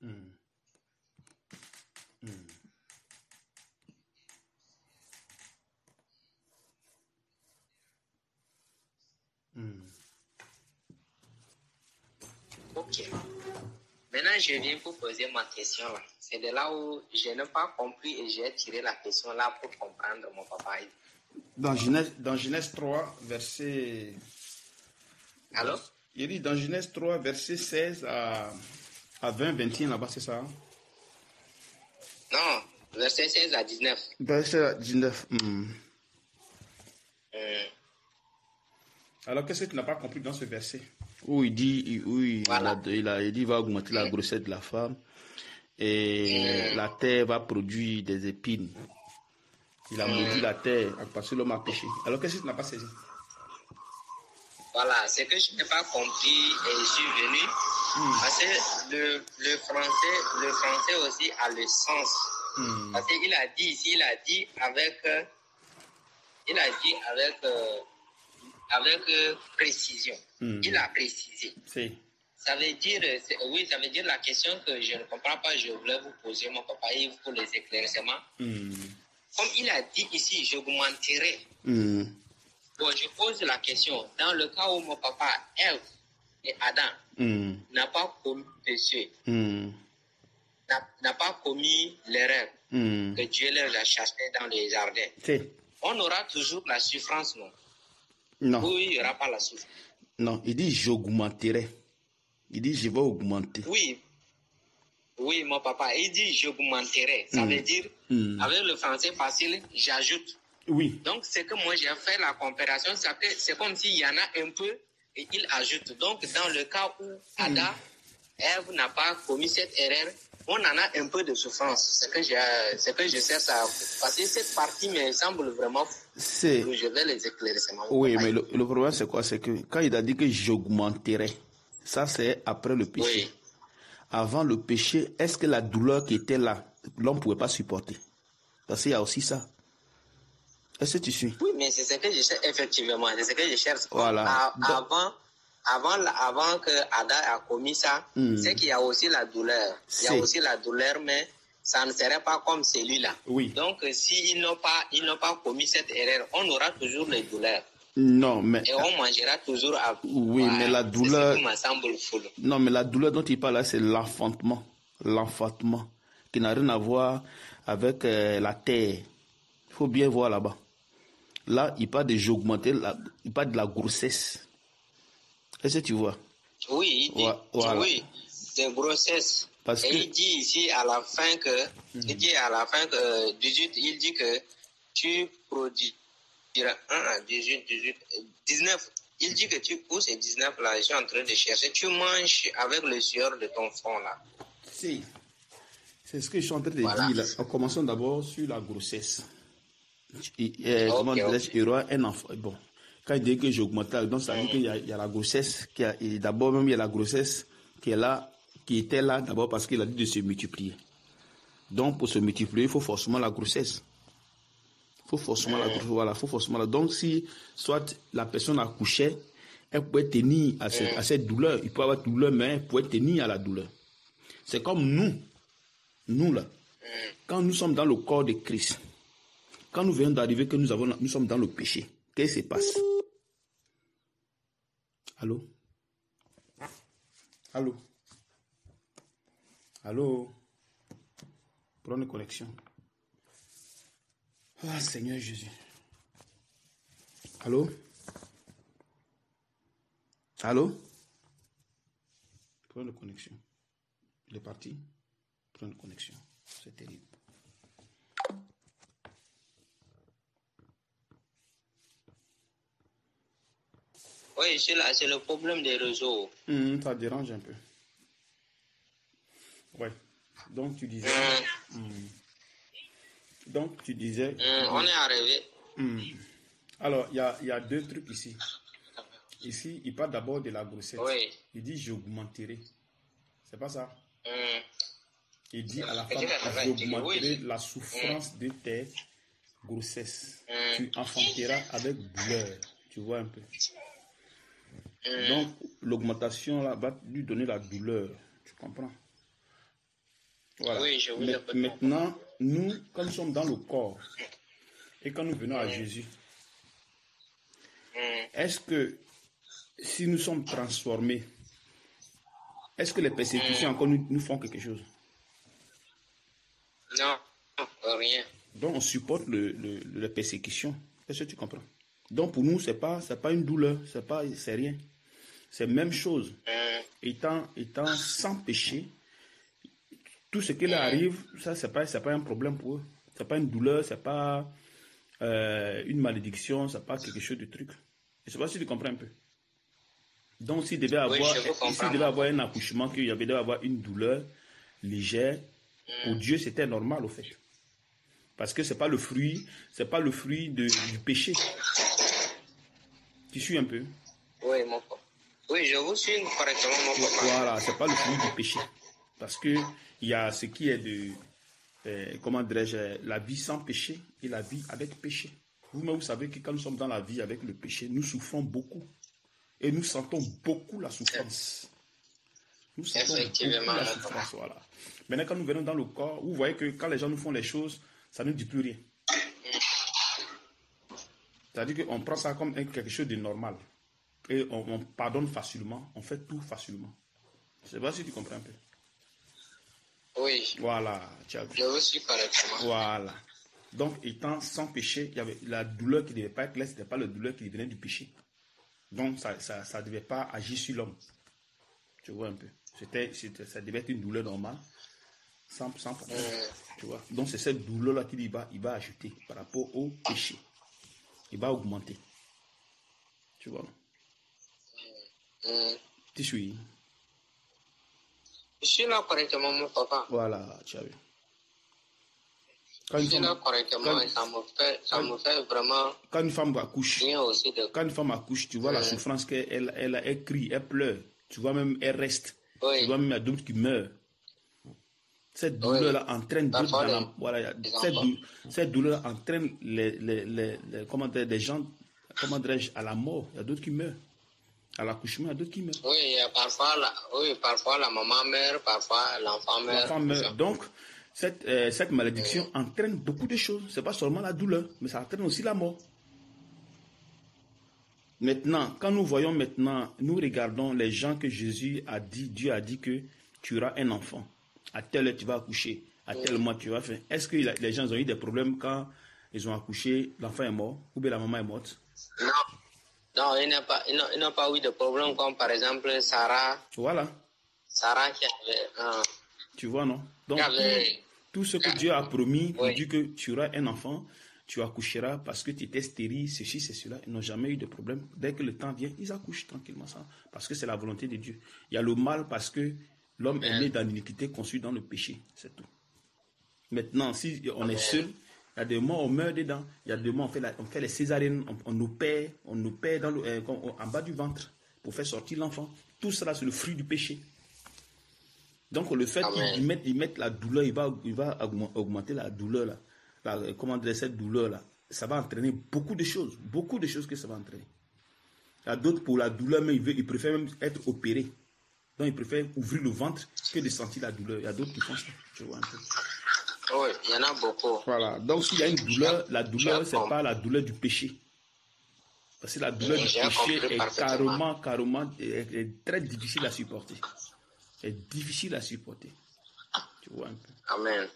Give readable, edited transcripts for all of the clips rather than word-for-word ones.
Hmm. Hmm. Hmm. Ok. Maintenant, je viens pour poser ma question là. C'est de là où je n'ai pas compris et j'ai tiré la question là pour comprendre mon papa. Dans Genèse 3, verset... Allô? Il dit dans Genèse 3, verset 16 à 20, 21 là-bas, c'est ça? Non, verset 16 à 19. Verset 19. Euh, Alors, qu'est-ce que tu n'as pas compris dans ce verset? Où il dit, voilà. il dit, va augmenter la grossesse de la femme et la terre va produire des épines. Il a maudit la terre parce que l'homme a péché. Alors, qu'est-ce que tu n'as pas saisi? Voilà, c'est que je n'ai pas compris et je suis venu. Parce que le français aussi a le sens. Parce qu'il a dit ici, il a dit avec précision. Il a précisé. Si. Ça veut dire, oui, ça veut dire la question que je ne comprends pas, je voulais vous poser, mon papa, Yves, pour les éclaircissements. Comme il a dit ici, j'augmenterai. Bon, je pose la question. Dans le cas où mon papa, Ève et Adam n'a pas commis péché, n'a pas commis l'erreur que Dieu leur a chassé dans les jardins, Si. on aura toujours la souffrance, non? Non. Oui, il n'y aura pas la souffrance. Non, il dit j'augmenterai. Il dit je vais augmenter. Oui. Oui, mon papa, il dit j'augmenterai. Ça veut dire, avec le français facile, j'ajoute. Oui. Donc, c'est que moi, j'ai fait la comparaison. C'est comme s'il y en a un peu et il ajoute. Donc, dans le cas où Adam, Ève n'a pas commis cette erreur, on en a un peu de souffrance. C'est que je cherche à... Parce que cette partie me semble vraiment... Je vais les éclairer. Oui, mais le problème, c'est quoi? C'est que quand il a dit que j'augmenterai, ça, c'est après le péché. Oui. Avant le péché, est-ce que la douleur qui était là, l'homme ne pouvait pas supporter? Parce qu'il y a aussi ça. Est-ce que tu suis? Oui, mais c'est ce que je cherche, effectivement. C'est ce que je cherche. Voilà. Avant que Adam a commis ça, c'est qu'il y a aussi la douleur. Il y a aussi la douleur, mais ça ne serait pas comme celui-là. Oui. Donc, s'ils n'ont pas commis cette erreur, on aura toujours les douleurs. Non, mais... Et on mangera toujours à... Oui, mais la douleur... C'est ce qui me semble fou. Non, mais la douleur dont il parle là, c'est l'enfantement. L'enfantement. Qui n'a rien à voir avec la terre. Il faut bien voir là-bas. Là, il parle de j'augmenter, il parle de la grossesse. Est-ce que tu vois? Oui, il dit, voilà. Oui, de grossesse. Parce et que... il dit ici à la fin que, il dit à la fin que 18, il dit que tu produiras 19. Il dit que tu pousses et 19 là, je suis en train de chercher. Tu manges avec le sueur de ton front là. Si. C'est ce que je suis en train de dire là. En commençant d'abord sur la grossesse. Comment dirais-je, il y aura un enfant. Bon, quand il dit que j'augmente, donc ça veut dire qu'il y a la grossesse, d'abord même il y a la grossesse qui est là, qui était là d'abord parce qu'il a dit de se multiplier. Donc pour se multiplier, il faut forcément la grossesse. Il faut forcément la grossesse. Voilà, faut forcément la. Donc si soit la personne accouchait, elle pouvait tenir à cette douleur. Il peut avoir douleur, mais elle pouvait tenir à la douleur. C'est comme nous là, quand nous sommes dans le corps de Christ. Quand nous venons d'arriver que nous sommes dans le péché, qu'est-ce qui se passe? Allô? Allô? Allô? Prends une connexion. Ah, Seigneur Jésus. Allô? Allô? Prends une connexion. Il est parti. Prends une connexion. C'est terrible. Oui, c'est là, c'est le problème des réseaux. Ça dérange un peu. Ouais. Donc tu disais. Donc tu disais. On est arrivé. Alors il y a deux trucs ici. Ici, il parle d'abord de la grossesse. Oui. Il dit j'augmenterai. C'est pas ça? Il dit à la femme, j'augmenterai la souffrance de tes grossesses. Tu enfanteras avec douleur. Tu vois un peu. Donc, l'augmentation là va lui donner la douleur. Tu Tu comprends? Voilà. Oui, je vous écoute. Maintenant, nous, quand nous sommes dans le corps et quand nous venons à Jésus, est-ce que si nous sommes transformés, est-ce que les persécutions encore nous font quelque chose? Non, rien. Donc on supporte les persécutions. Est-ce que tu comprends? Donc pour nous, c'est pas une douleur, c'est rien. C'est la même chose. Étant sans péché, tout ce qui leur arrive, ça c'est pas un problème pour eux. C'est pas une douleur, c'est pas une malédiction, c'est pas quelque chose de truc. Je sais pas si tu comprends un peu. Donc s'il devait avoir un accouchement, qu'il y avait devait avoir une douleur légère, pour Dieu c'était normal au fait. Parce que c'est pas le fruit du péché. Tu suis un peu? Oui, mon papa. Oui, je vous suis correctement, mon papa. Voilà, c'est pas le fruit du péché. Parce que il y a ce qui est de, comment dirais-je, la vie sans péché et la vie avec péché. Vous-même, vous savez que quand nous sommes dans la vie avec le péché, nous souffrons beaucoup. Et nous sentons beaucoup la souffrance. Nous sentons beaucoup la souffrance, voilà. Maintenant, quand nous venons dans le corps, vous voyez que quand les gens nous font les choses, ça ne dit plus rien. C'est-à-dire qu'on prend ça comme quelque chose de normal. Et on pardonne facilement, on fait tout facilement. Je ne sais pas si tu comprends un peu. Oui. Voilà, tu as vu. Je vous suis correctement. Voilà. Donc, étant sans péché, il y avait la douleur qui ne devait pas être là, ce n'était pas la douleur qui venait du péché. Donc, ça ne devait pas agir sur l'homme. Tu vois un peu. Ça devait être une douleur normale, sans problème. Tu vois. Donc, c'est cette douleur-là qu'il va ajouter par rapport au péché. Il va augmenter. Tu vois. Tu suis. Je suis là correctement, mon papa. Voilà, tu as vu. Je suis là correctement et ça me fait vraiment. Quand une femme accouche, tu vois la souffrance qu'elle crie, elle pleure. Tu vois même, elle reste. Oui. Tu vois même, il y a d'autres qui meurent. Cette douleur-là entraîne d'autres dans la... Voilà, cette douleur entraîne des gens, comment dirais-je, à la mort. Il y a d'autres qui meurent. À l'accouchement, il y a d'autres qui meurent. Oui, parfois la maman meurt, parfois l'enfant meurt. L'enfant meurt. Donc, cette malédiction entraîne beaucoup de choses. Ce n'est pas seulement la douleur, mais ça entraîne aussi la mort. Maintenant, quand nous voyons nous regardons les gens que Jésus a dit, Dieu a dit que tu auras un enfant. À telle heure tu vas accoucher, à tel mois tu vas faire. Est-ce que les gens ont eu des problèmes quand ils ont accouché, l'enfant est mort ou bien la maman est morte? Non, ils n'ont pas eu de problème comme par exemple Sarah. Voilà. Sarah qui avait... Tu vois, non? Donc, tout ce que Dieu a promis, pour dire que tu auras un enfant, tu accoucheras parce que tu étais stérile, ceci, c'est cela. Ils n'ont jamais eu de problème. Dès que le temps vient, ils accouchent tranquillement ça. Parce que c'est la volonté de Dieu. Il y a le mal parce que l'homme est né dans l'iniquité, conçu dans le péché. C'est tout. Maintenant, si on est seul, il y a des moments où on meurt dedans. Il y a des moments où on fait les césariennes, on nous perd en bas du ventre pour faire sortir l'enfant. Tout cela, c'est le fruit du péché. Donc, le fait qu'ils mettent la douleur, il va augmenter la douleur, comment dire, cette douleur-là. Ça va entraîner beaucoup de choses que ça va entraîner. Il y a d'autres, pour la douleur, mais ils préfèrent même être opérés. Donc, ils préfèrent ouvrir le ventre que de sentir la douleur. Il y a d'autres qui font ça. Tu vois un peu. Oui, il y en a beaucoup. Voilà. Donc, s'il y a une douleur, la douleur, ce n'est pas la douleur du péché. Parce que la douleur du péché est carrément, est très difficile à supporter. C'est difficile à supporter. Tu vois un peu. Amen.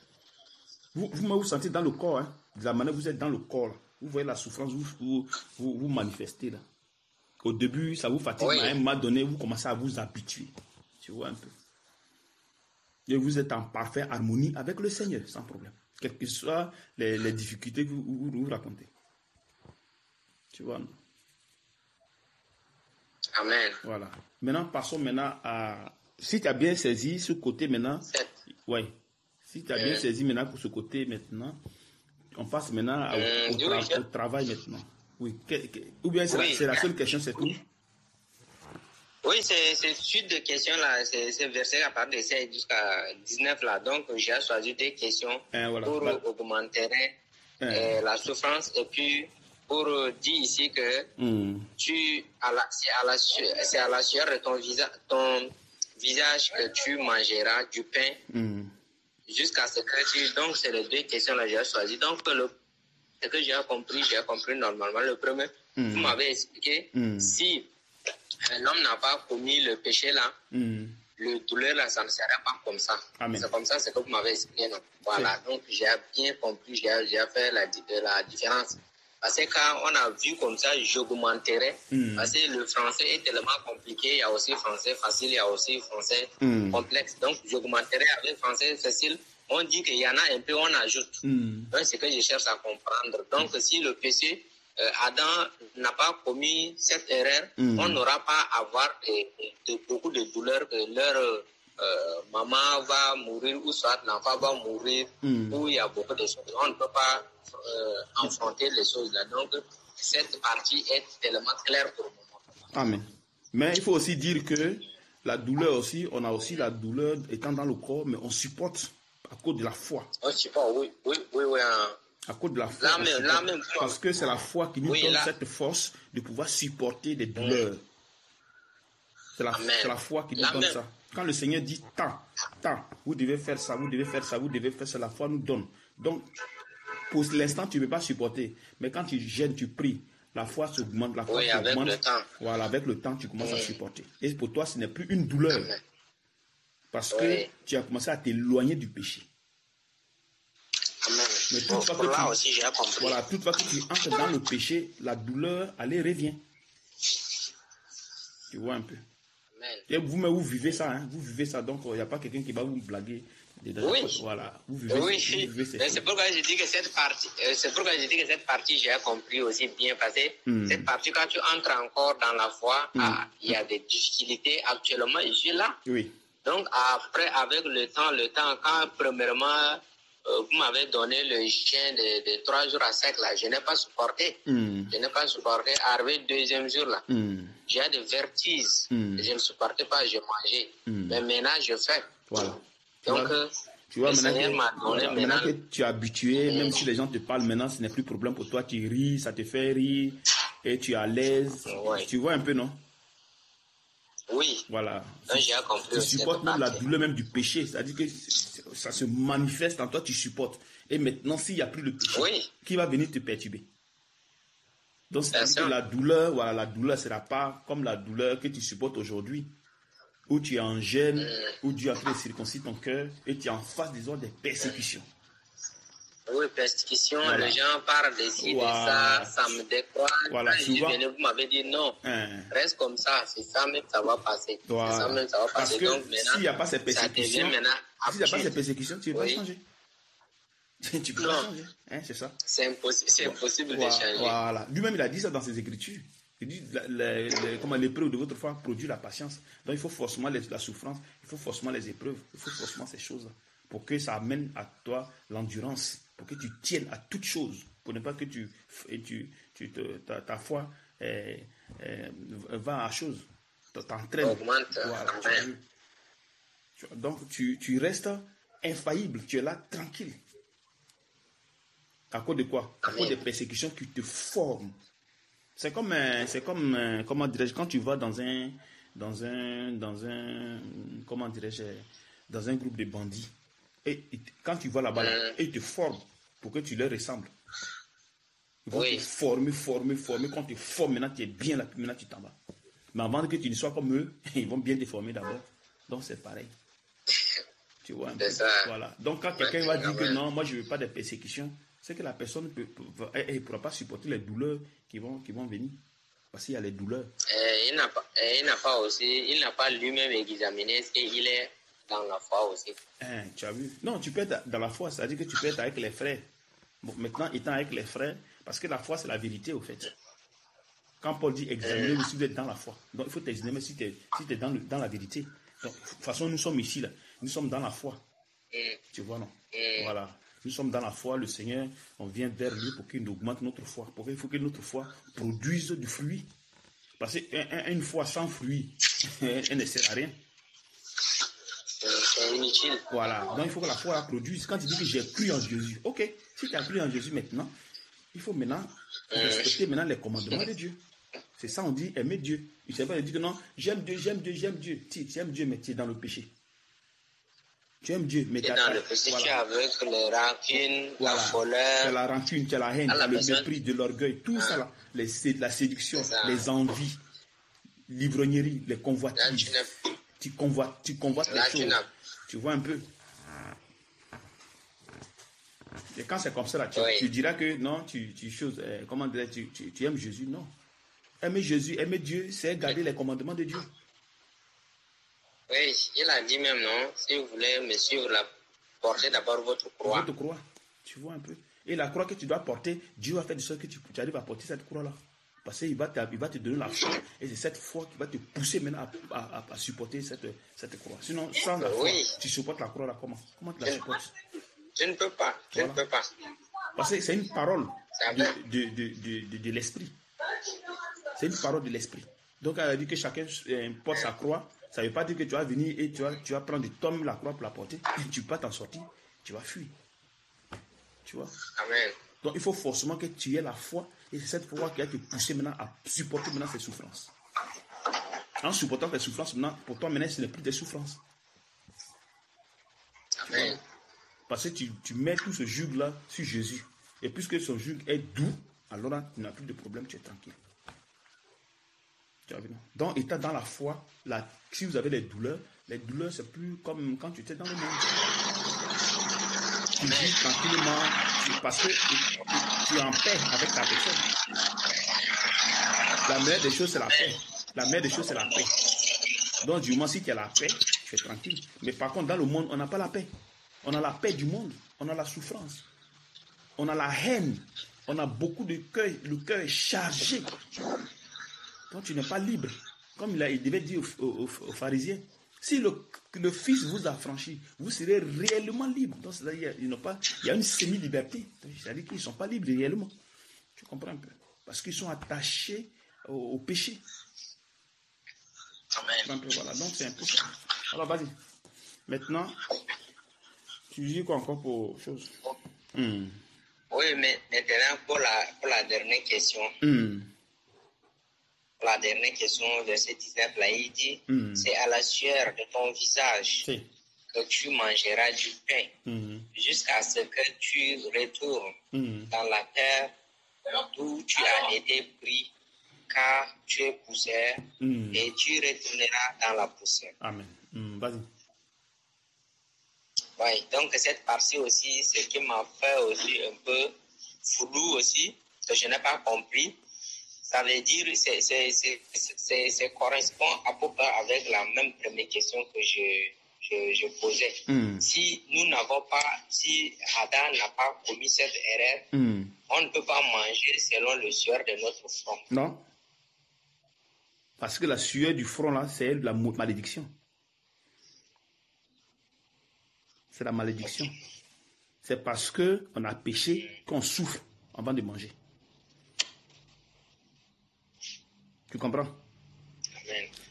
Vous sentez dans le corps, hein, de la manière que vous êtes dans le corps. Là. Vous voyez la souffrance, vous manifestez là. Au début, ça vous fatigue, mais à un moment donné, vous commencez à vous habituer. Tu vois un peu. Et vous êtes en parfaite harmonie avec le Seigneur, sans problème. Quelles que soient les difficultés que vous racontez. Tu vois. Non? Amen. Voilà. Maintenant, passons à... Si tu as bien saisi ce côté maintenant... Oui. Si tu as bien saisi maintenant pour ce côté maintenant, on passe maintenant au travail maintenant. Oui. Ou bien c'est la seule question, c'est tout? Oui, c'est suite de questions là, c'est verset à partir de 16 jusqu'à 19 là. Donc, j'ai choisi des questions pour augmenter la souffrance et puis pour dire ici que c'est à la sueur de ton visage, visage que tu mangeras du pain jusqu'à ce que tu... Donc, c'est les deux questions-là que j'ai choisi. Donc, ce que j'ai compris normalement. Le premier, vous m'avez expliqué, si l'homme n'a pas commis le péché là, le douleur là, ça ne serait pas comme ça. Amen. C'est comme ça, c'est que vous m'avez expliqué. Non? Voilà, donc j'ai bien compris, j'ai fait la différence. Parce que quand on a vu comme ça, j'augmenterai. Parce que le français est tellement compliqué, il y a aussi français facile, il y a aussi français complexe. Donc j'augmenterai avec français facile. On dit qu'il y en a un peu, on ajoute. Donc c'est que je cherche à comprendre. Donc si le péché, Adam n'a pas commis cette erreur, on n'aura pas à avoir beaucoup de douleurs que leur maman va mourir ou soit l'enfant va mourir, où il y a beaucoup de choses. On ne peut pas affronter les choses là. Donc, cette partie est tellement claire pour moi. Amen. Mais il faut aussi dire que la douleur aussi, on a aussi la douleur étant dans le corps, mais on supporte à cause de la foi. On supporte, oui. À cause de la foi. Là même, parce que c'est la foi qui nous donne cette force de pouvoir supporter des douleurs. C'est la foi qui nous donne ça. Quand le Seigneur dit tant, vous devez faire ça, vous devez faire ça, vous devez faire ça, la foi nous donne. Donc, pour l'instant, tu ne peux pas supporter. Mais quand tu gênes, tu pries, la foi s'augmente, la foi s'augmente. Avec le temps. Voilà, avec le temps, tu commences à supporter. Et pour toi, ce n'est plus une douleur. Parce que tu as commencé à t'éloigner du péché. Amen. Mais toute fois que tu entres dans le péché, la douleur, elle revient. Tu vois un peu. Amen. Et vous-même, vous vivez ça, hein? Vous vivez ça, donc il n'y a pas quelqu'un qui va vous blaguer. Voilà, vous vivez c'est pourquoi je dis que cette partie, j'ai compris aussi bien, parce que cette partie, quand tu entres encore dans la foi, il y a des difficultés. Actuellement, je suis là. Oui. Donc après, avec le temps, quand premièrement, vous m'avez donné le jeûne de 3 jours à sec, là, je n'ai pas supporté. Je n'ai pas supporté. Arrivé le deuxième jour, là, j'ai des vertiges. Je ne supportais pas, je mangeais. Mais maintenant, je fais. Voilà. Donc, tu vois, maintenant que tu es habitué, même si les gens te parlent maintenant, ce n'est plus problème pour toi. Tu ris, ça te fait rire, et tu es à l'aise. Tu vois un peu, non? Oui. Voilà. J'ai compris. Tu supportes même la douleur même du péché. C'est-à-dire que ça se manifeste en toi, tu supportes. Et maintenant, s'il n'y a plus le péché, qui va venir te perturber? Donc, c'est-à-dire que la douleur, voilà, la douleur ne sera pas comme la douleur que tu supportes aujourd'hui, où tu es en gêne, où Dieu a fait circoncire ton cœur, et tu es en face des persécutions. Oui, persécution, les gens parlent d'ici, de ça, ça me décourage. Voilà, souvent, vous m'avez dit non, reste comme ça, c'est ça même, ça va passer. Voilà. C'est ça même, ça va passer. Parce que s'il n'y a pas ces persécutions, tu ne peux pas changer. Tu peux pas changer, hein, c'est ça. C'est impossible de changer. Voilà. Lui-même, il a dit ça dans ses Écritures. Il dit, comment l'épreuve de votre foi produit la patience. Donc, il faut forcément la souffrance, il faut forcément les épreuves, il faut forcément ces choses-là, pour que ça amène à toi l'endurance, pour que tu tiennes à toutes choses, pour ne pas que ta foi va à chose, t'entraîne. Augmente. Voilà, donc, tu restes infaillible, tu es là tranquille. À cause de quoi? À cause des persécutions qui te forment. C'est comme comment dirais-je, quand tu vas dans un comment dirais-je, dans un groupe de bandits, et quand tu vas là-bas, et ils te forment pour que tu leur ressembles. Ils vont te former, quand tu te formes, maintenant tu es bien là, maintenant tu t'en vas. Mais avant que tu ne sois comme eux, ils vont bien te former d'abord. Donc c'est pareil. Tu vois un peu. Voilà. Donc quand quelqu'un va dire que non, moi je ne veux pas de persécution, c'est que la personne ne pourra pas supporter les douleurs qui vont venir. Parce qu'il y a les douleurs. Il n'a pas lui-même examiné ce qu'il est dans la foi aussi. Tu as vu? Non, tu peux être dans la foi, c'est-à-dire que tu peux être avec les frères. Bon, maintenant, étant avec les frères, parce que la foi, c'est la vérité, au fait. Quand Paul dit examiner si vous êtes dans la foi. Donc, il faut t'examiner si tu es dans la vérité. Donc, de toute façon, nous sommes ici, là. Nous sommes dans la foi. Tu vois, non? Voilà. Nous sommes dans la foi, le Seigneur, on vient vers lui pour qu'il augmente notre foi. Pour qu'il faut que notre foi produise du fruit. Parce qu'une foi sans fruit, elle ne sert à rien. C'est inutile. Voilà. Donc il faut que la foi la produise. Quand tu dis que j'ai cru en Jésus, ok, si tu as cru en Jésus maintenant, il faut maintenant respecter maintenant les commandements de Dieu. C'est ça, on dit aimer Dieu. Il ne s'agit pas de dire que non, j'aime Dieu, j'aime Dieu, j'aime Dieu. Tu aimes Dieu, mais tu es dans le péché. Tu aimes Dieu, mais tu es dans le péché, tu es avec les rancunes, la colère. Tu as la rancune, tu as la haine, tu as le mépris, de l'orgueil, tout ça là. La séduction, les envies, l'ivrognerie, les convoitises. Tu convoites les choses. Tu vois un peu. Et quand c'est comme ça, là, tu diras que non, comment dire, tu aimes Jésus, non. Aimer Jésus, aimer Dieu, c'est garder les commandements de Dieu. Oui, il a dit même, non, si vous voulez me suivre, portez d'abord votre croix. Votre croix, tu vois un peu. Et la croix que tu dois porter, Dieu va faire de sorte que tu arrives à porter cette croix-là. Parce qu'il va te donner la foi. Et c'est cette foi qui va te pousser maintenant à supporter cette croix. Sinon, sans la foi, tu supportes la croix-là comment? Comment tu la supportes? Je ne peux pas. Je ne peux pas. Parce que c'est une parole de l'esprit. C'est une parole de l'esprit. Donc, elle a dit que chacun porte sa croix. Ça ne veut pas dire que tu vas venir et tu vas prendre de toi-même la croix pour la porter. Tu ne peux pas t'en sortir. Tu vas fuir. Tu vois? Amen. Donc, il faut forcément que tu aies la foi. Et c'est cette foi qui va te pousser maintenant à supporter maintenant ces souffrances. En supportant tes souffrances, maintenant, pour toi, maintenant, ce n'est plus des souffrances. Amen. Parce que tu mets tout ce joug-là sur Jésus. Et puisque son joug est doux, alors là, tu n'as plus de problème, tu es tranquille. Tu as vu, non? Donc, étant dans la foi, si vous avez les douleurs, c'est plus comme quand tu étais dans le monde. Tu vis tranquillement, parce que tu es en paix avec ta personne. La meilleure des choses, c'est la paix. La meilleure des choses, c'est la paix. Donc, du moment si tu as la paix, tu es tranquille. Mais par contre, dans le monde, on n'a pas la paix. On a la paix du monde. On a la souffrance. On a la haine. On a beaucoup de cœur. Le cœur est chargé. Donc, tu n'es pas libre. Comme il devait dire aux pharisiens, si le Fils vous a franchi, vous serez réellement libre. Donc, c'est-à-dire, il y a une semi-liberté. C'est-à-dire qu'ils ne sont pas libres réellement. Tu comprends un peu? Parce qu'ils sont attachés au péché. Amen. Voilà, donc c'est un peu ça. Alors, vas-y. Maintenant, tu dis quoi encore pour chose? Oui, mais maintenant, pour la dernière question. La dernière question, verset 19, là, il dit, c'est à la sueur de ton visage que tu mangeras du pain, jusqu'à ce que tu retournes dans la terre d'où tu as été pris, car tu es poussière, et tu retourneras dans la poussière. Amen. Vas-y. Oui, donc cette partie aussi, ce qui m'a fait aussi un peu flou aussi, que je n'ai pas compris. Ça veut dire, c'est correspond à peu près avec la même première question que je posais. Si nous n'avons pas, si Adam n'a pas commis cette erreur, on ne peut pas manger selon le sueur de notre front. Non. Parce que la sueur du front, là, c'est la malédiction. C'est la malédiction. C'est parce qu'on a péché qu'on souffre avant de manger. Tu comprends?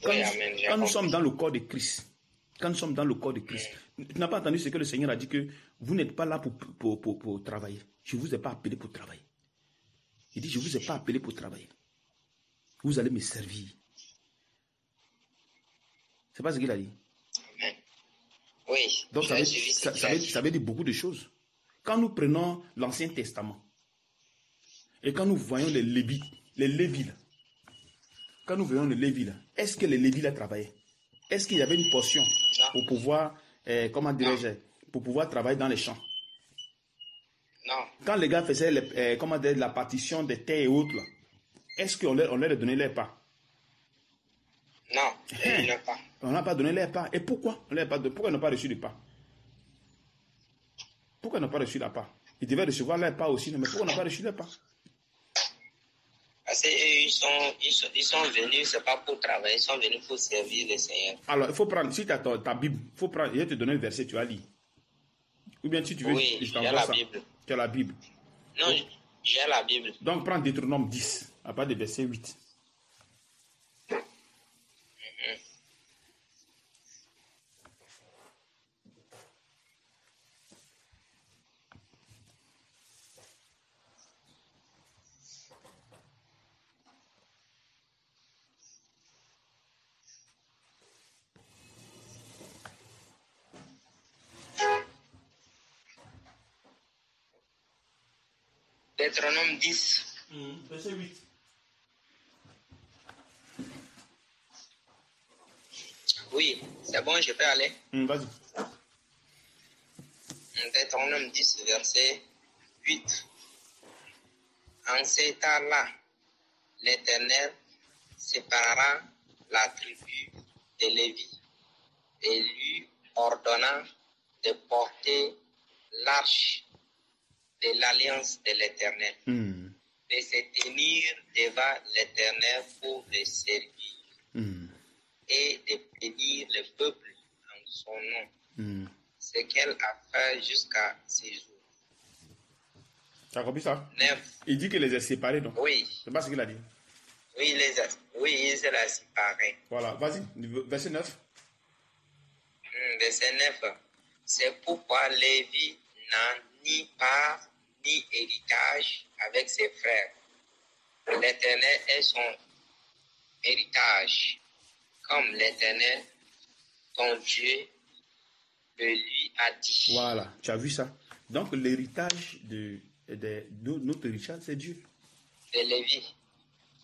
Amen. Quand nous sommes dans le corps de Christ, tu n'as pas entendu ce que le Seigneur a dit, que vous n'êtes pas là pour travailler. Je ne vous ai pas appelé pour travailler. Il dit, je ne vous ai pas appelé pour travailler. Vous allez me servir. C'est pas ce qu'il a dit. Amen. Oui. Donc ça veut dire beaucoup de choses. Quand nous prenons l'Ancien Testament et quand nous voyons les Lévites, quand nous voyons les Lévites, est-ce que les Lévites travaillaient? Est-ce qu'il y avait une portion pour pouvoir, pour pouvoir travailler dans les champs? Non. Quand les gars faisaient la partition des terres et autres, est-ce qu'on leur donnait leur part? Non, pas. On n'a pas donné leur part. Et pourquoi? Pourquoi ils n'ont pas reçu de part? Pourquoi ils n'ont pas reçu la part? Ils devaient recevoir leur part aussi, mais pourquoi on n'a pas reçu leur part? Parce qu'ils sont venus, ce n'est pas pour travailler, ils sont venus pour servir le Seigneur. Alors, il faut prendre, si tu as ta Bible, je vais te donner un verset, tu vas lire. Ou bien si tu veux, oui, je t'envoie ça. Bible. Tu as la Bible. Non, j'ai la Bible. Donc, prends Deutéronome 10, à partir de verset 8. Deutéronome 10. Verset 8. Oui, c'est bon, je peux aller. Vas-y. Deutéronome 10, verset 8. En ces temps-là, l'Éternel séparera la tribu de Lévi et lui ordonna de porter l'arche de l'alliance de l'Éternel, de se tenir devant l'Éternel pour le servir et de bénir le peuple en son nom, ce qu'elle a fait jusqu'à ces jours. Tu as compris ça? 9. Il dit qu'il les a séparés, donc. Oui. C'est pas ce qu'il a dit. Oui, il les a séparés. Voilà, vas-y, verset 9. Verset 9. C'est pourquoi Lévi n'a ni part ni héritage avec ses frères. L'Éternel est son héritage, comme l'Éternel, ton Dieu, le lui a dit. Voilà, tu as vu ça? Donc l'héritage de notre héritage, c'est Dieu. De Lévi.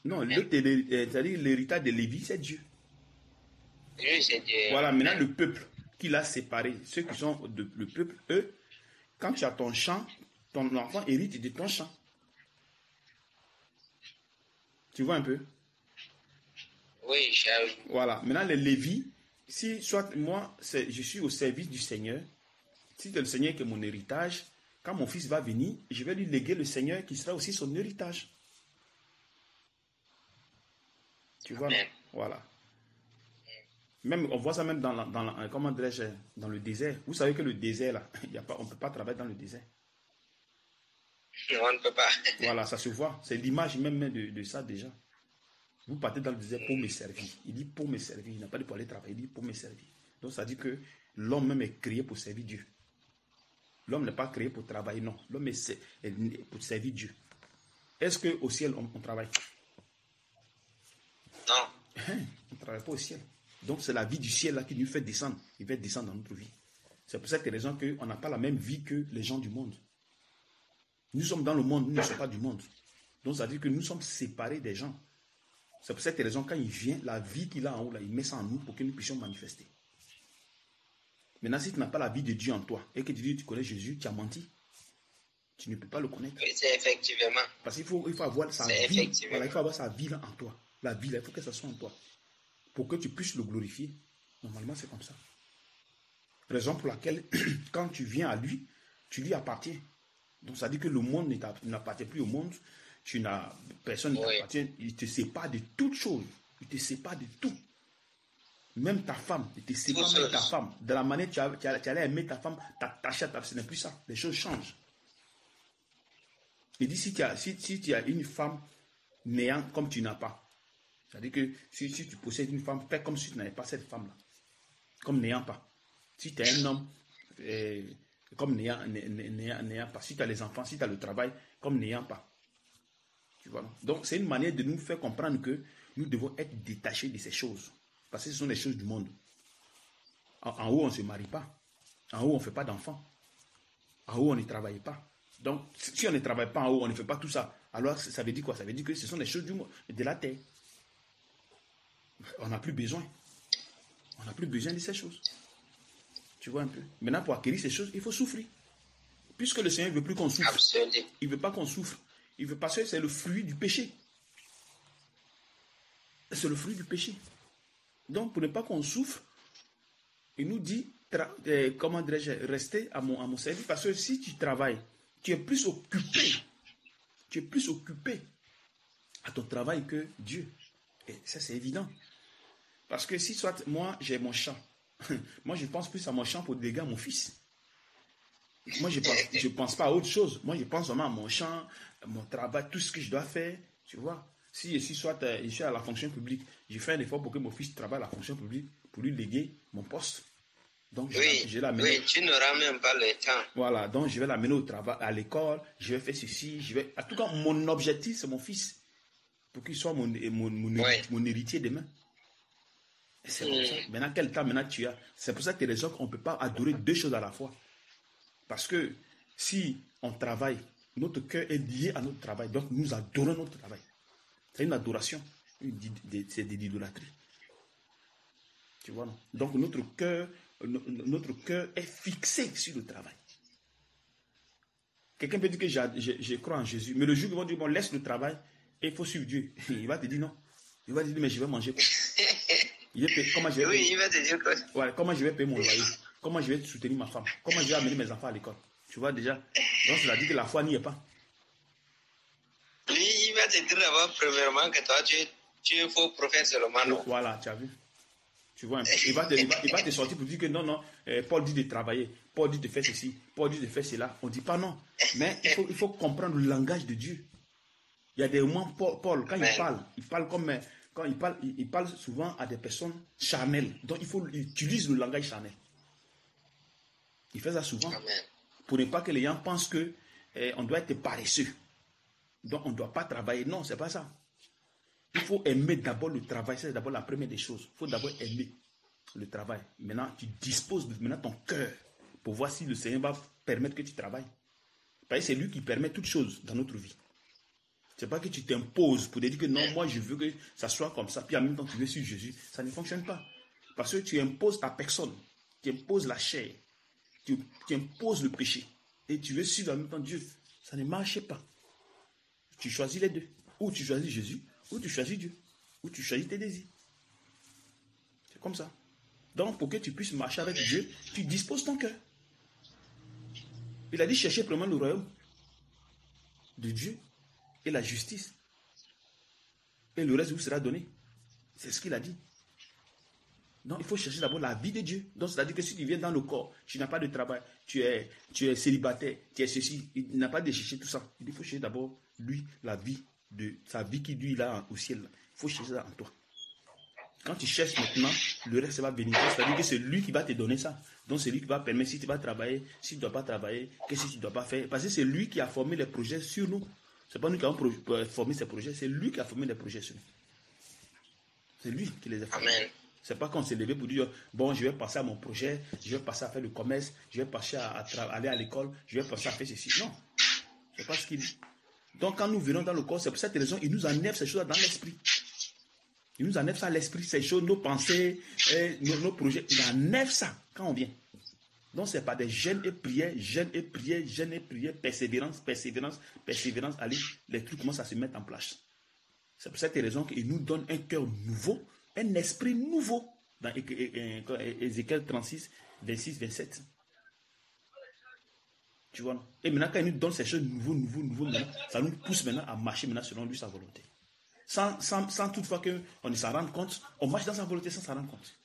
Non, c'est-à-dire l'héritage de Lévi, c'est Dieu. Dieu, c'est Dieu. Voilà, maintenant le peuple qu'il a séparé, ceux qui sont le peuple, eux, quand tu as ton champ, ton enfant hérite de ton champ. Tu vois un peu? Oui, j'avoue. Voilà, maintenant les Lévis, si soit moi, je suis au service du Seigneur, si c'est le Seigneur qui est mon héritage, quand mon fils va venir, je vais lui léguer le Seigneur qui sera aussi son héritage. Tu vois? Amen. Voilà. Même, on voit ça même comment dirais-je, dans le désert. Vous savez que le désert, là, on ne peut pas travailler dans le désert. On ne peut pas. Voilà, ça se voit. C'est l'image même de ça déjà. Vous partez dans le désert pour me servir. Il dit pour me servir. Il n'a pas dit pour aller travailler. Il dit pour me servir. Donc ça dit que l'homme même est créé pour servir Dieu. L'homme n'est pas créé pour travailler, non. L'homme est pour servir Dieu. Est-ce qu'au ciel, on travaille? Non. On ne travaille pas au ciel. Donc c'est la vie du ciel là qui nous fait descendre. Il va descendre dans notre vie. C'est pour cette raison qu'on n'a pas la même vie que les gens du monde. Nous sommes dans le monde, nous ne sommes pas du monde. Donc ça veut dire que nous sommes séparés des gens. C'est pour cette raison quand il vient, la vie qu'il a en haut, là, il met ça en nous pour que nous puissions manifester. Maintenant, si tu n'as pas la vie de Dieu en toi et que tu dis que tu connais Jésus, tu as menti. Tu ne peux pas le connaître. Oui, c'est effectivement. Parce qu'il faut avoir sa vie. Voilà, il faut avoir sa vie là en toi. La vie là, il faut que ça soit en toi. Pour que tu puisses le glorifier. Normalement, c'est comme ça. Raison pour laquelle, quand tu viens à lui, tu lui appartiens. Donc, ça dit que le monde n'appartient plus au monde. Personne ne t'appartient. Il te sépare de toutes choses. Il te sépare de tout. Même ta femme, il te sépare de ta femme. De la manière que tu allais aimer ta femme, t'attacher à ta femme. Ce n'est plus ça. Les choses changent. Il dit si tu as une femme néant comme tu n'as pas. C'est-à-dire que si tu possèdes une femme, fais comme si tu n'avais pas cette femme-là. Comme n'ayant pas. Si tu es un homme, comme n'ayant pas. Si tu as les enfants, si tu as le travail, comme n'ayant pas. Tu vois? Donc, c'est une manière de nous faire comprendre que nous devons être détachés de ces choses. Parce que ce sont les choses du monde. En haut, on ne se marie pas. En haut, on ne fait pas d'enfants. En haut, on ne travaille pas. Donc, si on ne travaille pas en haut, on ne fait pas tout ça. Alors, ça veut dire quoi? Ça veut dire que ce sont les choses du monde, de la terre. On n'a plus besoin. On n'a plus besoin de ces choses. Tu vois un peu? Maintenant, pour acquérir ces choses, il faut souffrir. Puisque le Seigneur ne veut plus qu'on souffre. Absolument. Il ne veut pas qu'on souffre. Il veut parce que c'est le fruit du péché. C'est le fruit du péché. Donc, pour ne pas qu'on souffre, il nous dit, comment dirais-je, rester à mon service. Parce que si tu travailles, tu es plus occupé. Tu es plus occupé à ton travail que Dieu. Et ça, c'est évident. Parce que si soit moi, j'ai mon champ, moi, je pense plus à mon champ pour léguer à mon fils. Moi, je pense pas à autre chose. Moi, je pense vraiment à mon champ, à mon travail, tout ce que je dois faire. Tu vois, si soit je suis à la fonction publique, je fais un effort pour que mon fils travaille à la fonction publique, pour lui léguer mon poste. Donc, je l'amène. Oui, tu n'auras même pas le temps. Voilà, donc je vais l'amener au travail, à l'école, je vais faire ceci, En tout cas, mon objectif, c'est mon fils. Pour qu'il soit mon héritier demain. C'est comme ça. Maintenant, quel temps maintenant tu as? C'est pour ça que tu qu'on ne peut pas adorer deux choses à la fois. Parce que si on travaille Notre cœur est lié à notre travail. Donc, nous adorons notre travail. C'est une adoration. C'est de l'idolâtrie. Tu vois, non? Donc, notre cœur est fixé sur le travail. Quelqu'un peut dire que je crois en Jésus. Mais le jour où ils vont dire, bon, laisse le travail et il faut suivre Dieu. Il va te dire non. Il va te dire, mais je vais manger quoi? Comment je vais oui, il va te dire quoi? Ouais, comment je vais payer mon loyer? Comment je vais soutenir ma femme? Comment je vais amener mes enfants à l'école? Tu vois déjà? Donc, cela dit que la foi n'y est pas. Lui, il va te dire d'abord, premièrement, que toi, tu es faux prophète seulement, non? Voilà, tu as vu. Tu vois un peu. Il va te sortir pour dire que non, Paul dit de travailler. Paul dit de faire ceci. Paul dit de faire cela. On ne dit pas non. Mais il faut comprendre le langage de Dieu. Il y a des moments, Paul, quand il parle comme... Quand il parle souvent à des personnes charnelles. Donc, il utilise le langage charnel. Il fait ça souvent. Amen. Pour ne pas que les gens pensent qu'on doit être paresseux. Donc, on ne doit pas travailler. Non, ce n'est pas ça. Il faut aimer d'abord le travail. C'est d'abord la première des choses. Il faut d'abord aimer le travail. Maintenant, tu disposes de ton cœur pour voir si le Seigneur va permettre que tu travailles. Parce que c'est lui qui permet toutes choses dans notre vie. Ce n'est pas que tu t'imposes pour te dire que non, moi je veux que ça soit comme ça. Puis en même temps, tu veux suivre Jésus. Ça ne fonctionne pas. Parce que tu imposes ta personne. Tu imposes la chair. Tu imposes le péché. Et tu veux suivre en même temps Dieu. Ça ne marche pas. Tu choisis les deux. Ou tu choisis Jésus, ou tu choisis Dieu. Ou tu choisis tes désirs. C'est comme ça. Donc, pour que tu puisses marcher avec Dieu, tu disposes ton cœur. Il a dit chercher premièrement le royaume de Dieu et la justice. Et le reste vous sera donné. C'est ce qu'il a dit. Donc, il faut chercher d'abord la vie de Dieu. Donc, c'est-à-dire que si tu viens dans le corps, tu n'as pas de travail, tu es célibataire, tu es ceci, il n'a pas de chercher tout ça. Il faut chercher d'abord, lui, la vie, sa vie qui lui, là, au ciel. Il faut chercher ça en toi. Quand tu cherches maintenant, le reste va venir. C'est-à-dire que c'est lui qui va te donner ça. Donc, c'est lui qui va permettre si tu vas travailler, si tu ne dois pas travailler, qu'est-ce que tu ne dois pas faire. Parce que c'est lui qui a formé les projets sur nous. Ce n'est pas nous qui avons formé ces projets, c'est lui qui a formé les projets sur nous. C'est lui qui les a formés. Amen. Ce n'est pas qu'on s'est levé pour dire, bon, je vais passer à mon projet, je vais passer à faire le commerce, je vais passer à aller à l'école, je vais passer à faire ceci. Non, ce n'est pas ce qu'il dit. Donc, quand nous venons dans le corps, c'est pour cette raison, il nous enlève ces choses dans l'esprit. Il nous enlève ça à l'esprit, ces choses, nos pensées, nos projets. Il enlève ça quand on vient. Donc, ce n'est pas des jeûnes et prières, persévérance. Allez, les trucs commencent à se mettre en place. C'est pour cette raison qu'il nous donne un cœur nouveau, un esprit nouveau. Dans Ézéchiel 36, 26, 27. Tu vois, non? Et maintenant, quand il nous donne ces choses nouveau, ça nous pousse maintenant à marcher maintenant selon lui sa volonté. Sans toutefois qu'on ne s'en rende compte, on marche dans sa volonté sans s'en rendre compte.